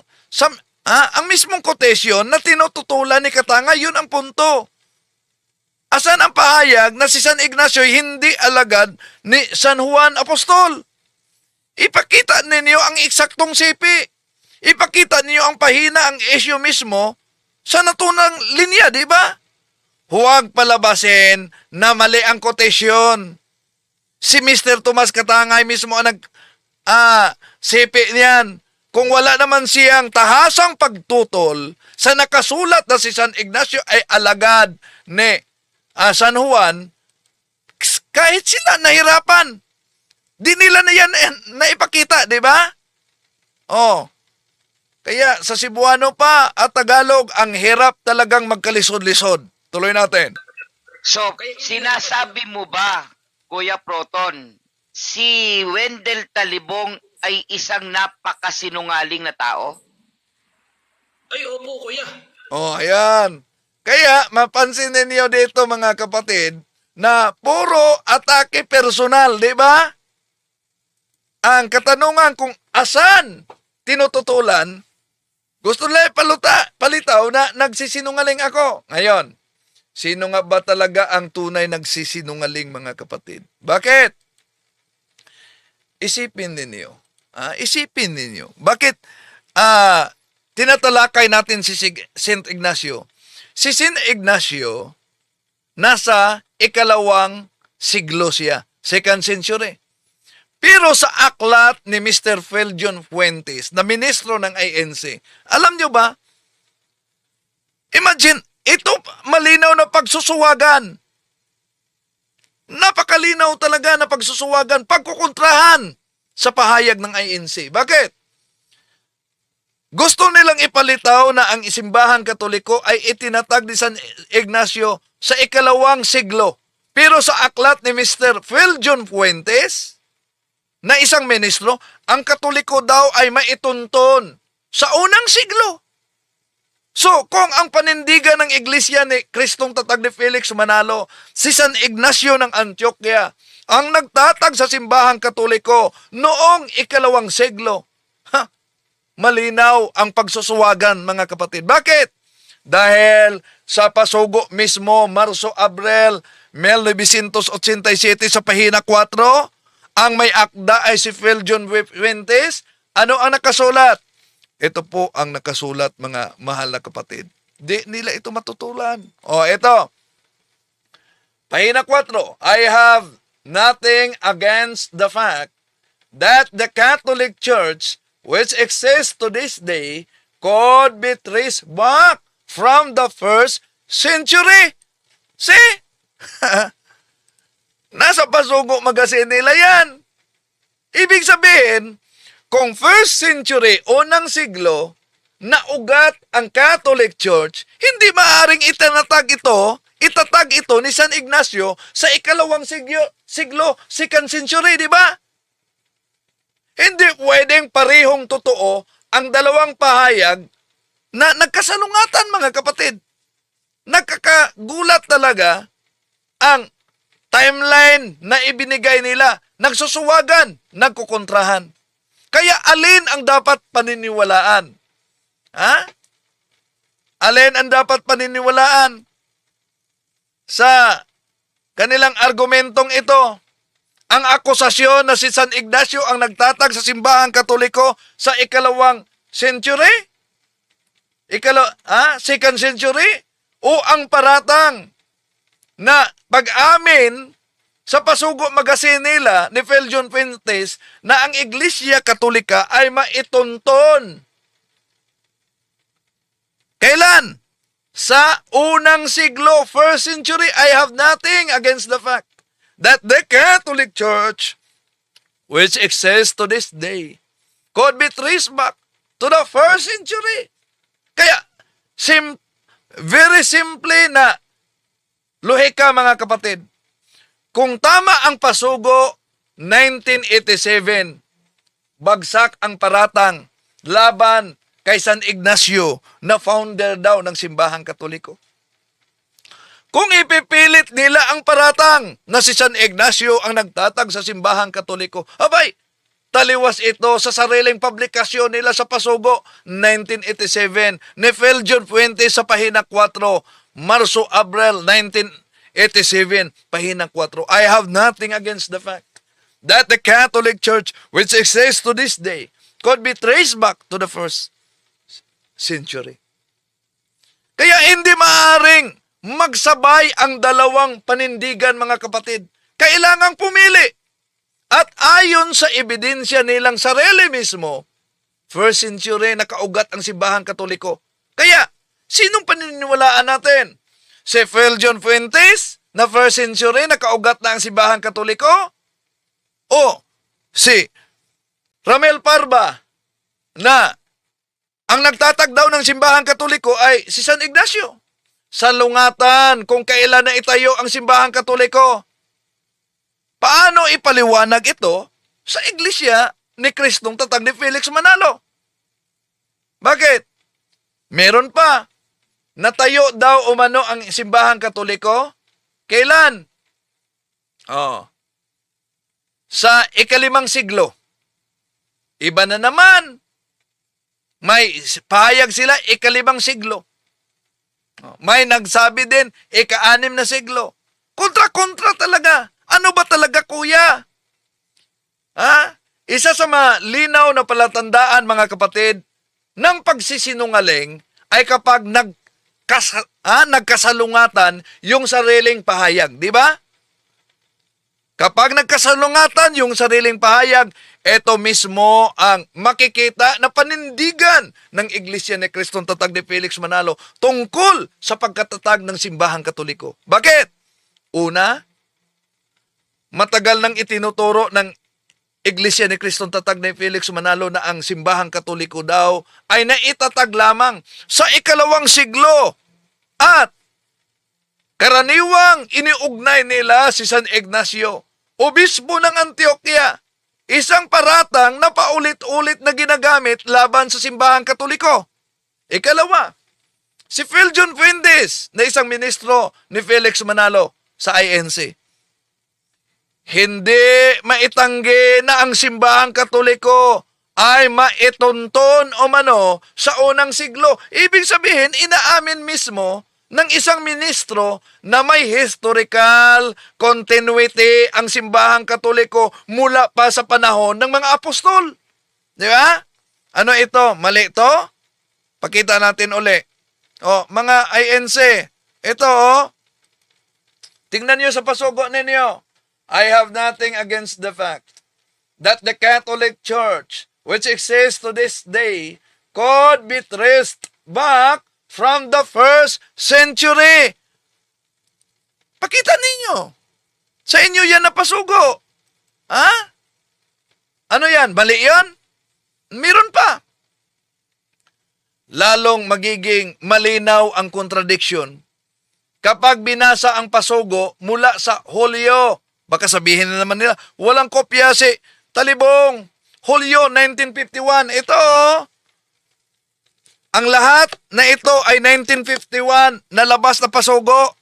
quotation na tinututulan ni Katangay, yun ang punto. Asan ang pahayag na si San Ignacio hindi alagad ni San Juan Apostol? Ipakita ninyo ang eksaktong sipi. Ipakita ninyo ang pahina, ang issue mismo sa natunang linya, di ba? Huwag palabasin na mali ang quotation. Si Mr. Tomas Katangay mismo ang sipi niyan. Kung wala naman siyang tahasang pagtutol sa nakasulat na si San Ignacio ay alagad ni San Juan, kahit sila nahirapan, di nila na yan naipakita, di ba? Oh. Kaya sa Cebuano pa at Tagalog, ang hirap talagang magkalisod-lisod. Tuloy natin. So, sinasabi mo ba, Kuya Proton, si Wendell Talibong ay isang napakasinungaling na tao? Ay, opo, Kuya. Oh, ayan. Kaya, mapansin ninyo dito mga kapatid, na puro atake personal, di ba? Ang katanungan kung asan tinututulan, gusto nila palitaw na nagsisinungaling ako. Ngayon, sino nga ba talaga ang tunay nagsisinungaling mga kapatid? Bakit? Isipin ninyo. Isipin ninyo. Bakit tinatalakay natin si Saint Ignacio? Si Saint Ignacio, nasa ikalawang siglo siya, 2nd century. Pero sa aklat ni Mr. Feljon Fuentes, na ministro ng INC, alam nyo ba, imagine, ito malinaw na pagsusuwagan. Napakalinaw talaga na pagsusuwagan, pagkukontrahan sa pahayag ng INC. Bakit? Gusto nilang ipalitaw na ang isimbahang Katoliko ay itinatag ni San Ignacio sa ikalawang siglo. Pero sa aklat ni Mr. Phil John Fuentes, na isang ministro, ang Katoliko daw ay maitunton sa unang siglo. So, kung ang panindigan ng Iglesia ni Kristong Tatag ni Felix Manalo, si San Ignacio ng Antioquia, ang nagtatag sa simbahang Katoliko noong ikalawang siglo, malinaw ang pagsusuwagan, mga kapatid. Bakit? Dahil sa pasugo mismo, Marso Abril 1987 sa pahina 4, ang may akda ay si Phil John Fuentes. Ano ang nakasulat? Ito po ang nakasulat, mga mahal na kapatid. Di nila ito matutulan. O, ito. Pahina 4, I have nothing against the fact that the Catholic Church, which exists to this day, could be traced back from the first century. See? Nasa pasugo magasin nila yan. Ibig sabihin, kung first century, unang siglo, naugat ang Catholic Church, hindi maaaring itatag ito ni San Ignacio sa ikalawang siglo, second century, di ba? Hindi pwedeng parehong totoo ang dalawang pahayag na nagkasalungatan, mga kapatid. Nagkakagulat talaga ang timeline na ibinigay nila. Nagsusuwagan, nagkukontrahan. Kaya alin ang dapat paniniwalaan? Ha? Alin ang dapat paniniwalaan sa kanilang argumentong ito? Ang akusasyon na si San Ignacio ang nagtatag sa simbahang Katoliko sa ikalawang century? Second century? O ang paratang na pag-amin sa pasugo magasin nila ni Phil John Fuentes na ang Iglesia Katolika ay maitunton. Kailan? Sa unang siglo, first century. I have nothing against the fact that the Catholic Church, which exists to this day, could be traced back to the first century. Kaya, very simply na luhika, mga kapatid. Kung tama ang pasugo, 1987, bagsak ang paratang laban kay San Ignacio na founder daw ng simbahang Katoliko. Kung ipipilit nila ang paratang na si San Ignacio ang nagtatag sa simbahang Katoliko, abay, taliwas ito sa sariling publikasyon nila sa pasugo, 1987, ni Phil John Fuentes sa pahina 4, Marso Abril 1987, pahina 4. I have nothing against the fact that the Catholic Church, which exists to this day, could be traced back to the first century. Kaya hindi maaring magsabay ang dalawang panindigan, mga kapatid. Kailangang pumili. At ayon sa ebidensya nilang sarili mismo, first century nakaugat ang simbahang Katoliko. Kaya, sinong paniniwalaan natin? Si Phil John Fuentes na first century nakaugat na ang simbahang Katoliko? O si Ramel Parba na ang nagtatag daw ng simbahang Katoliko ay si San Ignacio? Salungatan kung kailan na itayo ang simbahang Katoliko. Paano ipaliwanag ito sa Iglesia ni Kristong Tatag ni Felix Manalo? Bakit? Meron pa. Natayo daw umano ang simbahang Katoliko. Kailan? Sa ika-5 siglo. Iba na naman. May pahayag sila ika-5 siglo. May nagsabi din ika-6 na siglo. Kontra-kontra talaga. Ano ba talaga, kuya? Isa sa malinaw na palatandaan, mga kapatid, ng pagsisinungaling ay kapag nagkasalungatan yung sariling pahayag. Di ba? Kapag nagkasalungatan yung sariling pahayag, ito mismo ang makikita na panindigan ng Iglesia ni Kristong Tatag ni Felix Manalo tungkol sa pagkatatag ng simbahang Katoliko. Bakit? Una, matagal nang itinuturo ng Iglesia ni Kristong Tatag ni Felix Manalo na ang simbahang katoliko daw ay naitatag lamang sa ikalawang siglo at karaniwang iniugnay nila si San Ignacio, obispo ng Antioquia, isang paratang na paulit-ulit na ginagamit laban sa simbahang katoliko. Ikalawa, si Phil John Fuentes na isang ministro ni Felix Manalo sa INC. Hindi maitanggi na ang simbahang katoliko ay maitunton o mano sa unang siglo. Ibig sabihin, inaamin mismo ng isang ministro na may historical continuity ang simbahang katoliko mula pa sa panahon ng mga apostol. Di ba? Ano ito? Mali ito? Pakita natin uli. O, mga INC, ito tingnan nyo sa pasugo ninyo. I have nothing against the fact that the Catholic Church, which exists to this day, could be traced back from the first century. Pakita ninyo. Sa inyo yan na pasugo. Ha? Ano yan? Mali yan? Meron pa. Lalong magiging malinaw ang contradiction kapag binasa ang pasugo mula sa Hulyo. Baka sabihin na naman nila, walang kopya si Talibong. Hulyo 1951. Ito, ang lahat na ito ay 1951 na labas na pasugo.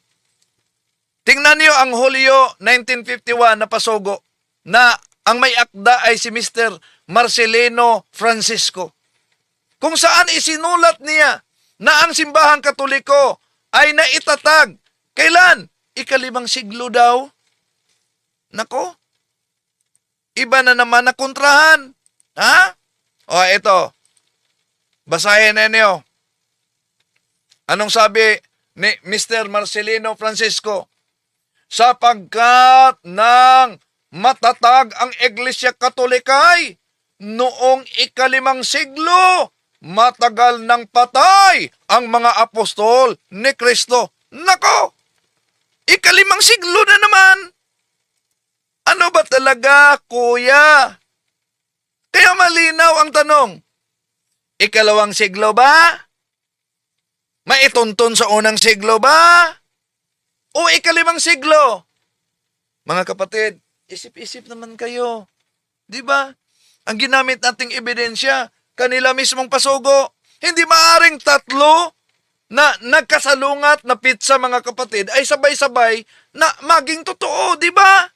Tingnan niyo ang Hulyo 1951 na pasugo na ang may akda ay si Mr. Marcelino Francisco. Kung saan isinulat niya na ang simbahang katoliko ay naitatag. Kailan? Ika-5 siglo daw. Nako, iba na naman na kontrahan. Ha? O, ito. Basahin ninyo. Anong sabi ni Mr. Marcelino Francisco? Sapagkat ng matatag ang Iglesia Katolikay noong ika-5 siglo, matagal nang patay ang mga apostol ni Kristo. Nako, ika-5 siglo na naman. Ano ba talaga, kuya? Kaya malinaw ang tanong. Ika-2 siglo ba? Maituntun sa unang siglo ba? O ika-5 siglo? Mga kapatid, isip-isip naman kayo. Di ba? Ang ginamit nating ebidensya, kanila mismong pasugo. Hindi maaring 3 na nagkasalungat na pizza, mga kapatid, ay sabay-sabay na maging totoo, di ba?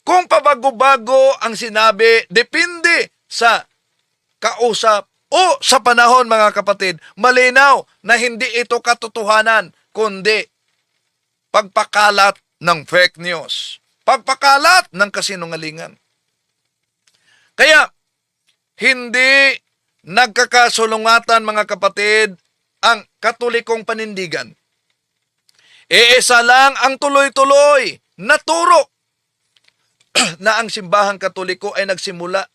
Kung pabago-bago ang sinabi, depende sa kausap o sa panahon, mga kapatid, malinaw na hindi ito katotohanan, kundi pagpakalat ng fake news. Pagpakalat ng kasinungalingan. Kaya, hindi nagkakasulungatan, mga kapatid, ang katolikong panindigan. Iisa lang ang tuloy-tuloy na turo na ang simbahang katoliko ay nagsimula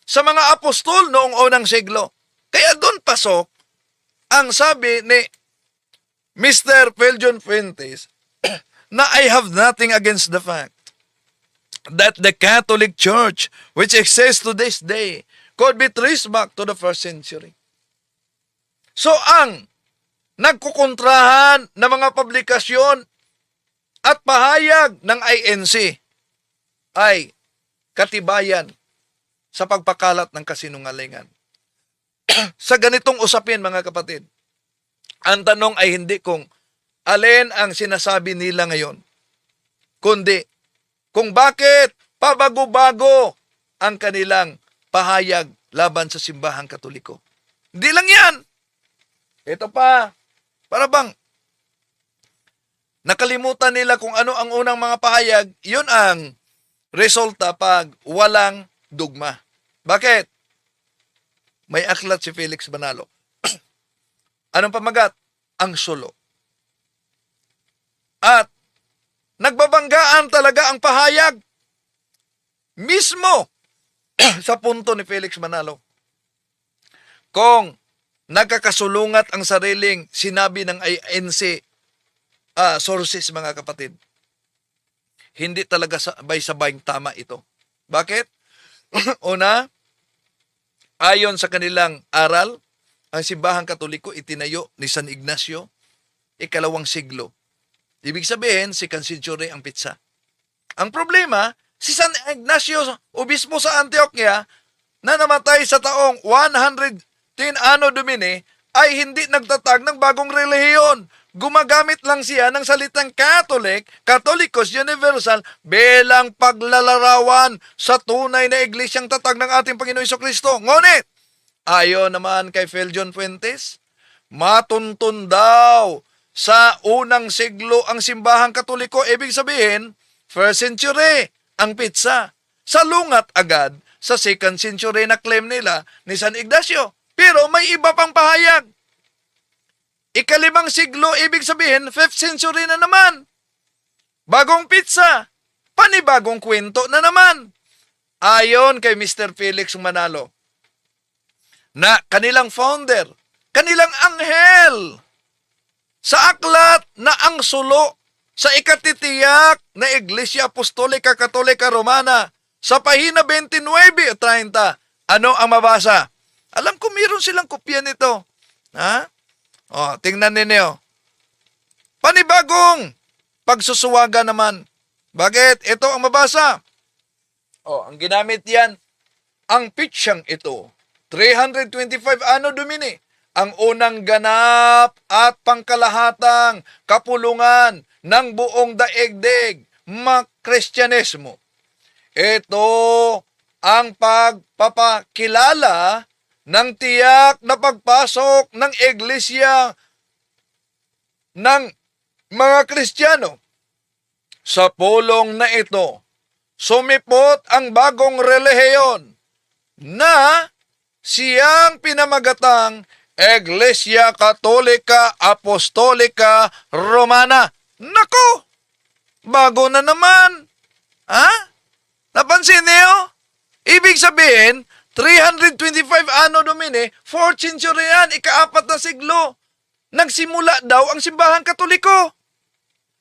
sa mga apostol noong unang siglo. Kaya doon pasok ang sabi ni Mr. Phil John Fuentes na I have nothing against the fact that the Catholic Church, which exists to this day, could be traced back to the first century. So ang nagkukontrahan na mga publikasyon at pahayag ng INC ay katibayan sa pagpakalat ng kasinungalingan. Sa ganitong usapin, mga kapatid, ang tanong ay hindi kung alin ang sinasabi nila ngayon, kundi kung bakit pabago-bago ang kanilang pahayag laban sa simbahang katoliko. Hindi lang yan. Ito pa, para bang nakalimutan nila kung ano ang unang mga pahayag, yun ang resulta pag walang dugma. Bakit? May aklat si Felix Manalo. Anong pamagat? Ang sulo. At nagbabanggaan talaga ang pahayag mismo sa punto ni Felix Manalo. Kung nagkakasulungat ang sariling sinabi ng INC sources, mga kapatid, hindi talaga sabay-sabayng tama ito. Bakit? Una, ayon sa kanilang aral, ang simbahang Katoliko itinayo ni San Ignacio, ikalawang siglo. Ibig sabihin, second century ang pitsa. Ang problema, si San Ignacio, obispo sa Antioquia, na namatay sa taong 110 Anno Domini, ay hindi nagtatag ng bagong relihiyon. Gumagamit lang siya ng salitang Catholic, Catholicos Universal, bilang paglalarawan sa tunay na iglesyang tatag ng ating Panginoon Jesucristo. Ngunit, ayon naman kay Phil John Fuentes, matuntun daw sa unang siglo ang simbahang Katoliko. Ibig sabihin, first century ang pitsa. Salungat agad sa second century na claim nila ni San Ignacio. Pero may iba pang pahayag. Ikalimang siglo, ibig sabihin, 5th century na naman. Bagong pitsa. Panibagong kwento na naman. Ayon kay Mr. Felix Manalo, na kanilang founder, kanilang anghel, sa aklat na ang sulo sa ikatitiyak na Iglesia Apostolika Katolika Romana sa pahina 29 at 30. Ano ang mabasa? Alam ko meron silang kopya nito. Ha? O, tingnan ninyo. Panibagong pagsusuwaga naman. Bakit? Ito ang mabasa. O, ang ginamit yan, ang pitsyang ito, 325 Anno Domini, ang unang ganap at pangkalahatang kapulungan ng buong daigdig, Kristyanismo. Ito ang pagpapakilala ng tiyak na pagpasok ng iglesia ng mga Kristiyano. Sa pulong na ito, sumipot ang bagong relihiyon na siyang pinamagatang Iglesia Katolika Apostolika Romana. Nako! Bago na naman! Ha? Napansin niyo? Ibig sabihin, 325 Anno Domini, 4th century yan, ika-4 na siglo. Nagsimula daw ang simbahang Katoliko.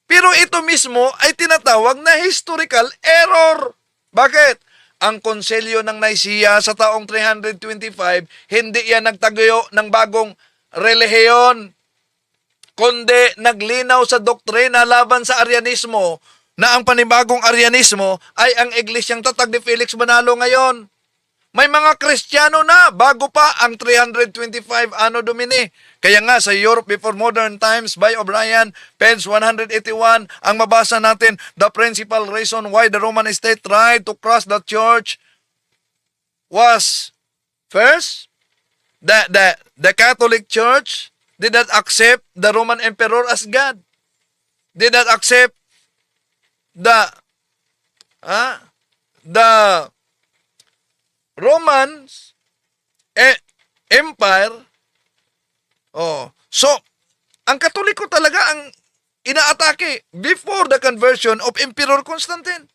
Pero ito mismo ay tinatawag na historical error. Bakit? Ang konselyo ng Nicaea sa taong 325, hindi yan nagtaguyo ng bagong relihiyon, kundi naglinaw sa doktrina laban sa Arianismo, na ang panibagong Arianismo ay ang iglesyang tatag ni Felix Manalo ngayon. May mga Kristiyano na bago pa ang 325 Anno Domini. Kaya nga sa Europe Before Modern Times by O'Brien, page 181, ang mabasa natin, the principal reason why the Roman state tried to crush the church was, first, the Catholic Church did not accept the Roman Emperor as God. Did not accept the Roman Empire. So, ang Katoliko talaga ang inaatake before the conversion of Emperor Constantine.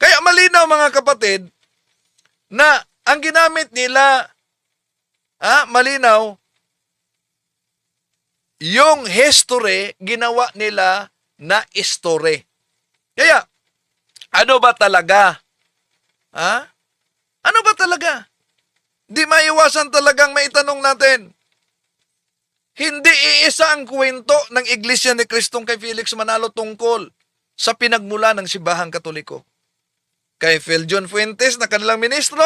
Kaya malinaw mga kapatid na ang ginamit nila, malinaw, yung history ginawa nila na history. Kaya, ano ba talaga? Ano ba talaga? Di maiwasan talagang maitanong natin. Hindi iisa ang kwento ng Iglesia ni Kristong kay Felix Manalo tungkol sa pinagmula ng simbahang Katoliko. Kay Phil John Fuentes na kanilang ministro,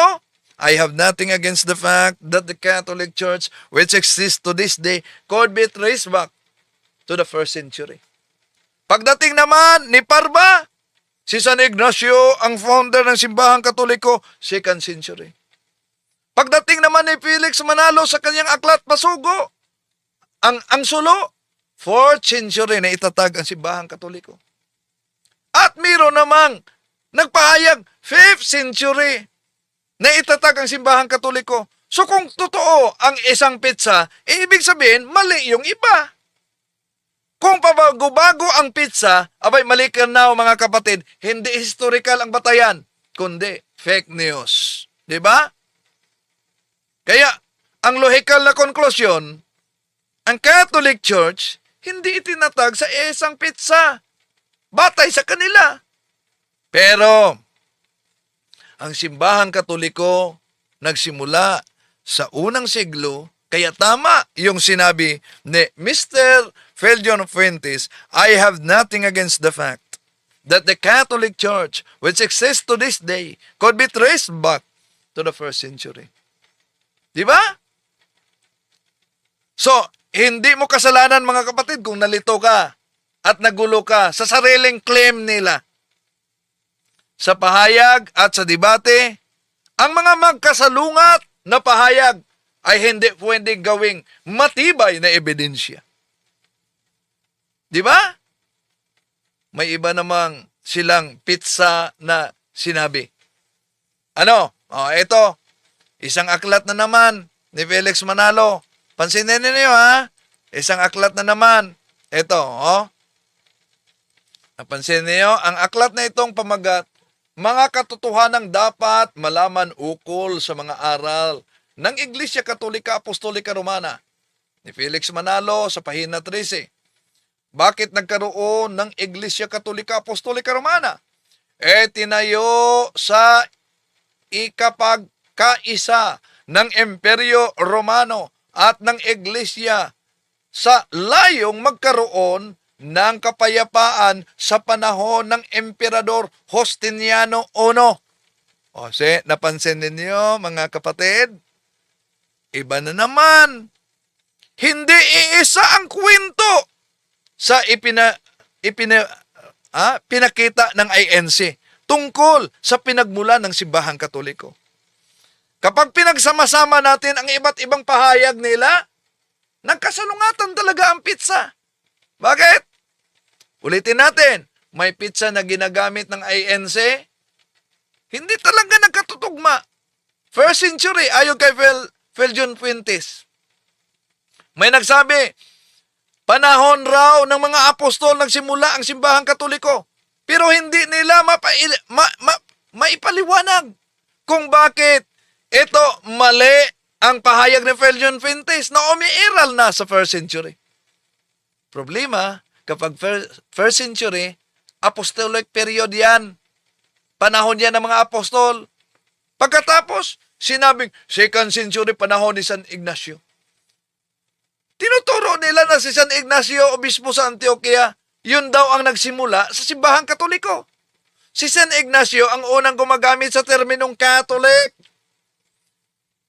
I have nothing against the fact that the Catholic Church, which exists to this day, could be traced back to the 1st century. Pagdating naman ni Parva, si San Ignacio ang founder ng simbahang Katoliko, 2nd century. Pagdating naman ni Felix Manalo sa kanyang aklat Pasugo, ang sulo, 4th century na itatag ang simbahang Katoliko. At mayroon namang nagpahayag 5th century na itatag ang simbahang Katoliko. So kung totoo ang isang pitsa, ibig sabihin mali yung iba. Kung pabago-bago ang pitsa, abay mali ka na mga kapatid, hindi historical ang batayan, kundi fake news. Diba? Kaya, ang logical na konklusyon, ang Catholic Church, hindi itinatag sa isang pitsa. Batay sa kanila. Pero, ang simbahang katoliko nagsimula sa unang siglo, kaya tama yung sinabi ni Mr. Feljon Fuentes, I have nothing against the fact that the Catholic Church, which exists to this day, could be traced back to the first century. Di ba? So, hindi mo kasalanan mga kapatid kung nalito ka at nagulo ka sa sariling claim nila. Sa pahayag at sa debate, ang mga magkasalungat na pahayag ay hindi pwedeng gawing matibay na ebidensya. Di ba? May iba namang silang pizza na sinabi. Ano? Ito. Isang aklat na naman ni Felix Manalo. Pansinin niyo ha. Isang aklat na naman. Ito, Napansin niyo, ang aklat na itong pamagat, mga katotohanang dapat malaman ukol sa mga aral ng Iglesia Katolika Apostolika Romana ni Felix Manalo sa pahina 13. Bakit nagkaroon ng Iglesia Katolika Apostolika Romana? Tinayo sa ikapagkaisa ng Imperyo Romano at ng Iglesia sa layong magkaroon ng kapayapaan sa panahon ng Emperador Justiniano I. Napansin ninyo mga kapatid? Iba na naman. Hindi iisa ang kwento sa pinakita ng INC tungkol sa pinagmula ng simbahang katoliko. Kapag pinagsama-sama natin ang iba't ibang pahayag nila, nagkasalungatan talaga ang pizza. Bakit? Ulitin natin, may pizza na ginagamit ng INC, hindi talaga nagkatutugma. First century, ayon kay Feljon Fuentes. May nagsabi, panahon raw ng mga apostol nagsimula ang simbahang katoliko. Pero hindi nila maipaliwanag kung bakit ito mali ang pahayag ni Feljon Fuentes na umiiral na sa first century. Problema, kapag first century, apostolic period yan. Panahon yan ng mga apostol. Pagkatapos, sinabing second century panahon ni San Ignacio. Tinuturo nila na si San Ignacio, obispo sa Antioquia, yun daw ang nagsimula sa simbahang katoliko. Si San Ignacio ang unang gumagamit sa terminong Catholic.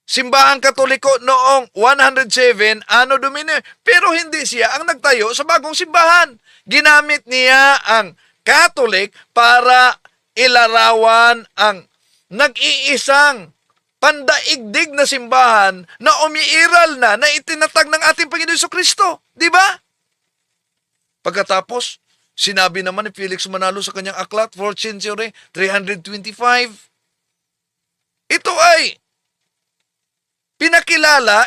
Simbahang katoliko noong 107 Anno Domini, pero hindi siya ang nagtayo sa bagong simbahan. Ginamit niya ang Catholic para ilarawan ang nag-iisang pandaigdig na simbahan na umiiral na itinatag ng ating Panginoon Jesucristo. Di ba? Pagkatapos, sinabi naman ni Felix Manalo sa kanyang aklat, 4th century, 325. Ito ay pinakilala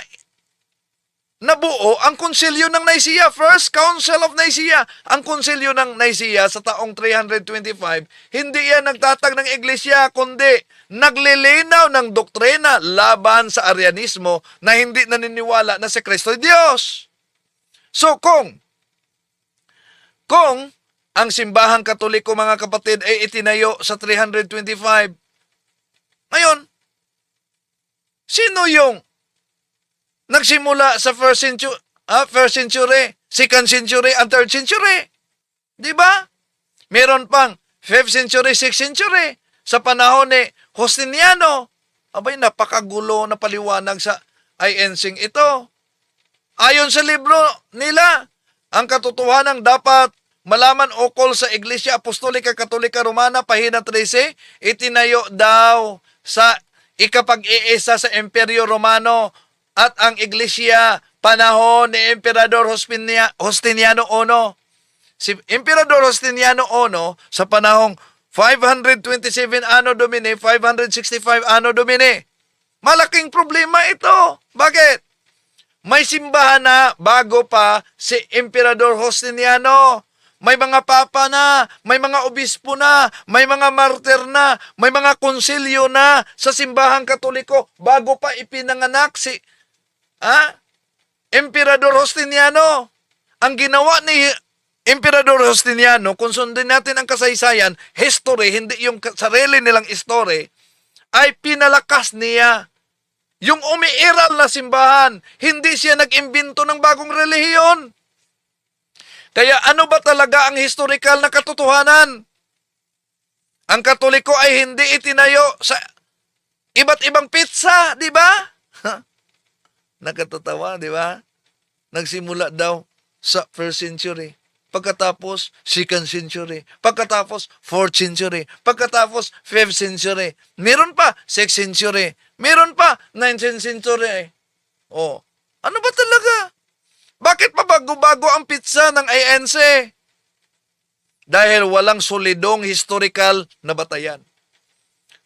na buo ang konsilyo ng Nicaea, First Council of Nicaea. Ang konsilyo ng Nicaea sa taong 325, hindi yan nagtatag ng iglesia, kundi naglilinaw ng doktrina laban sa Arianismo na hindi naniniwala na si Kristo ay Diyos. So kung ang simbahang katoliko mga kapatid ay itinayo sa 325, ngayon, sino yung nagsimula sa first century, second century, and third century? Di ba? Meron pang 5th century, 6th century sa panahon ni Justiniano. Abay, napakagulo na paliwanag sa INC ito. Ayon sa libro nila, ang katotohanan dapat malaman ukol sa Iglesia Apostolika Katolika Romana, pahina 13, itinayo daw sa ikapag-iisa sa Imperyo Romano at ang Iglesia panahon ni Emperador Justiniano I. Si Emperador Justiniano I sa panahong 527 Anno Domini, 565 Anno Domini. Malaking problema ito. Bakit? May simbahan na bago pa si Emperador Justiniano. May mga papa na, may mga obispo na, may mga martir na, may mga konsilyo na sa simbahang katoliko bago pa ipinanganak si Emperador Justiniano. Ang ginawa ni Emperador Justiniano, kung sundin natin ang kasaysayan, history, hindi yung sarili nilang history, ay pinalakas niya yung umiiral na simbahan. Hindi siya nag-imbento ng bagong relihiyon. Kaya ano ba talaga ang historical na katotohanan? Ang Katoliko ay hindi itinayo sa iba't ibang pizza, di ba? Nakatatawa, di ba? Nagsimula daw sa 1st century. Pagkatapos, 2nd century. Pagkatapos, 4th century. Pagkatapos, 5th century. Meron pa, 6th century. Meron pa, 19th century. Oh, ano ba talaga? Bakit pa bago-bago ang pizza ng ANC? Dahil walang solidong historical na batayan.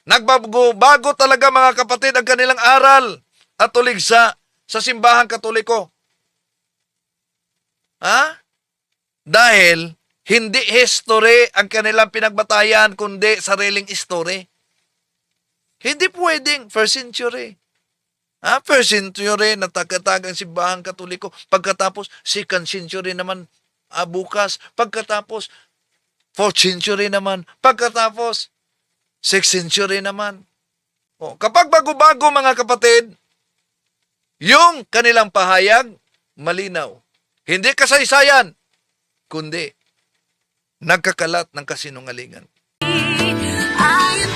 Nagbago-bago talaga mga kapatid ang kanilang aral at tuligsa sa simbahang Katoliko. Ha? Dahil hindi history ang kanilang pinagbatayan kundi sariling history. Hindi pwedeng 1st century. 1st century natakatag ang simbahang Katoliko. Pagkatapos 2nd century naman bukas. Pagkatapos 4th century naman. Pagkatapos 6th century naman. Kapag bago-bago mga kapatid, yung kanilang pahayag malinaw. Hindi kasaysayan, kundi nagkakalat ng kasinungalingan. I am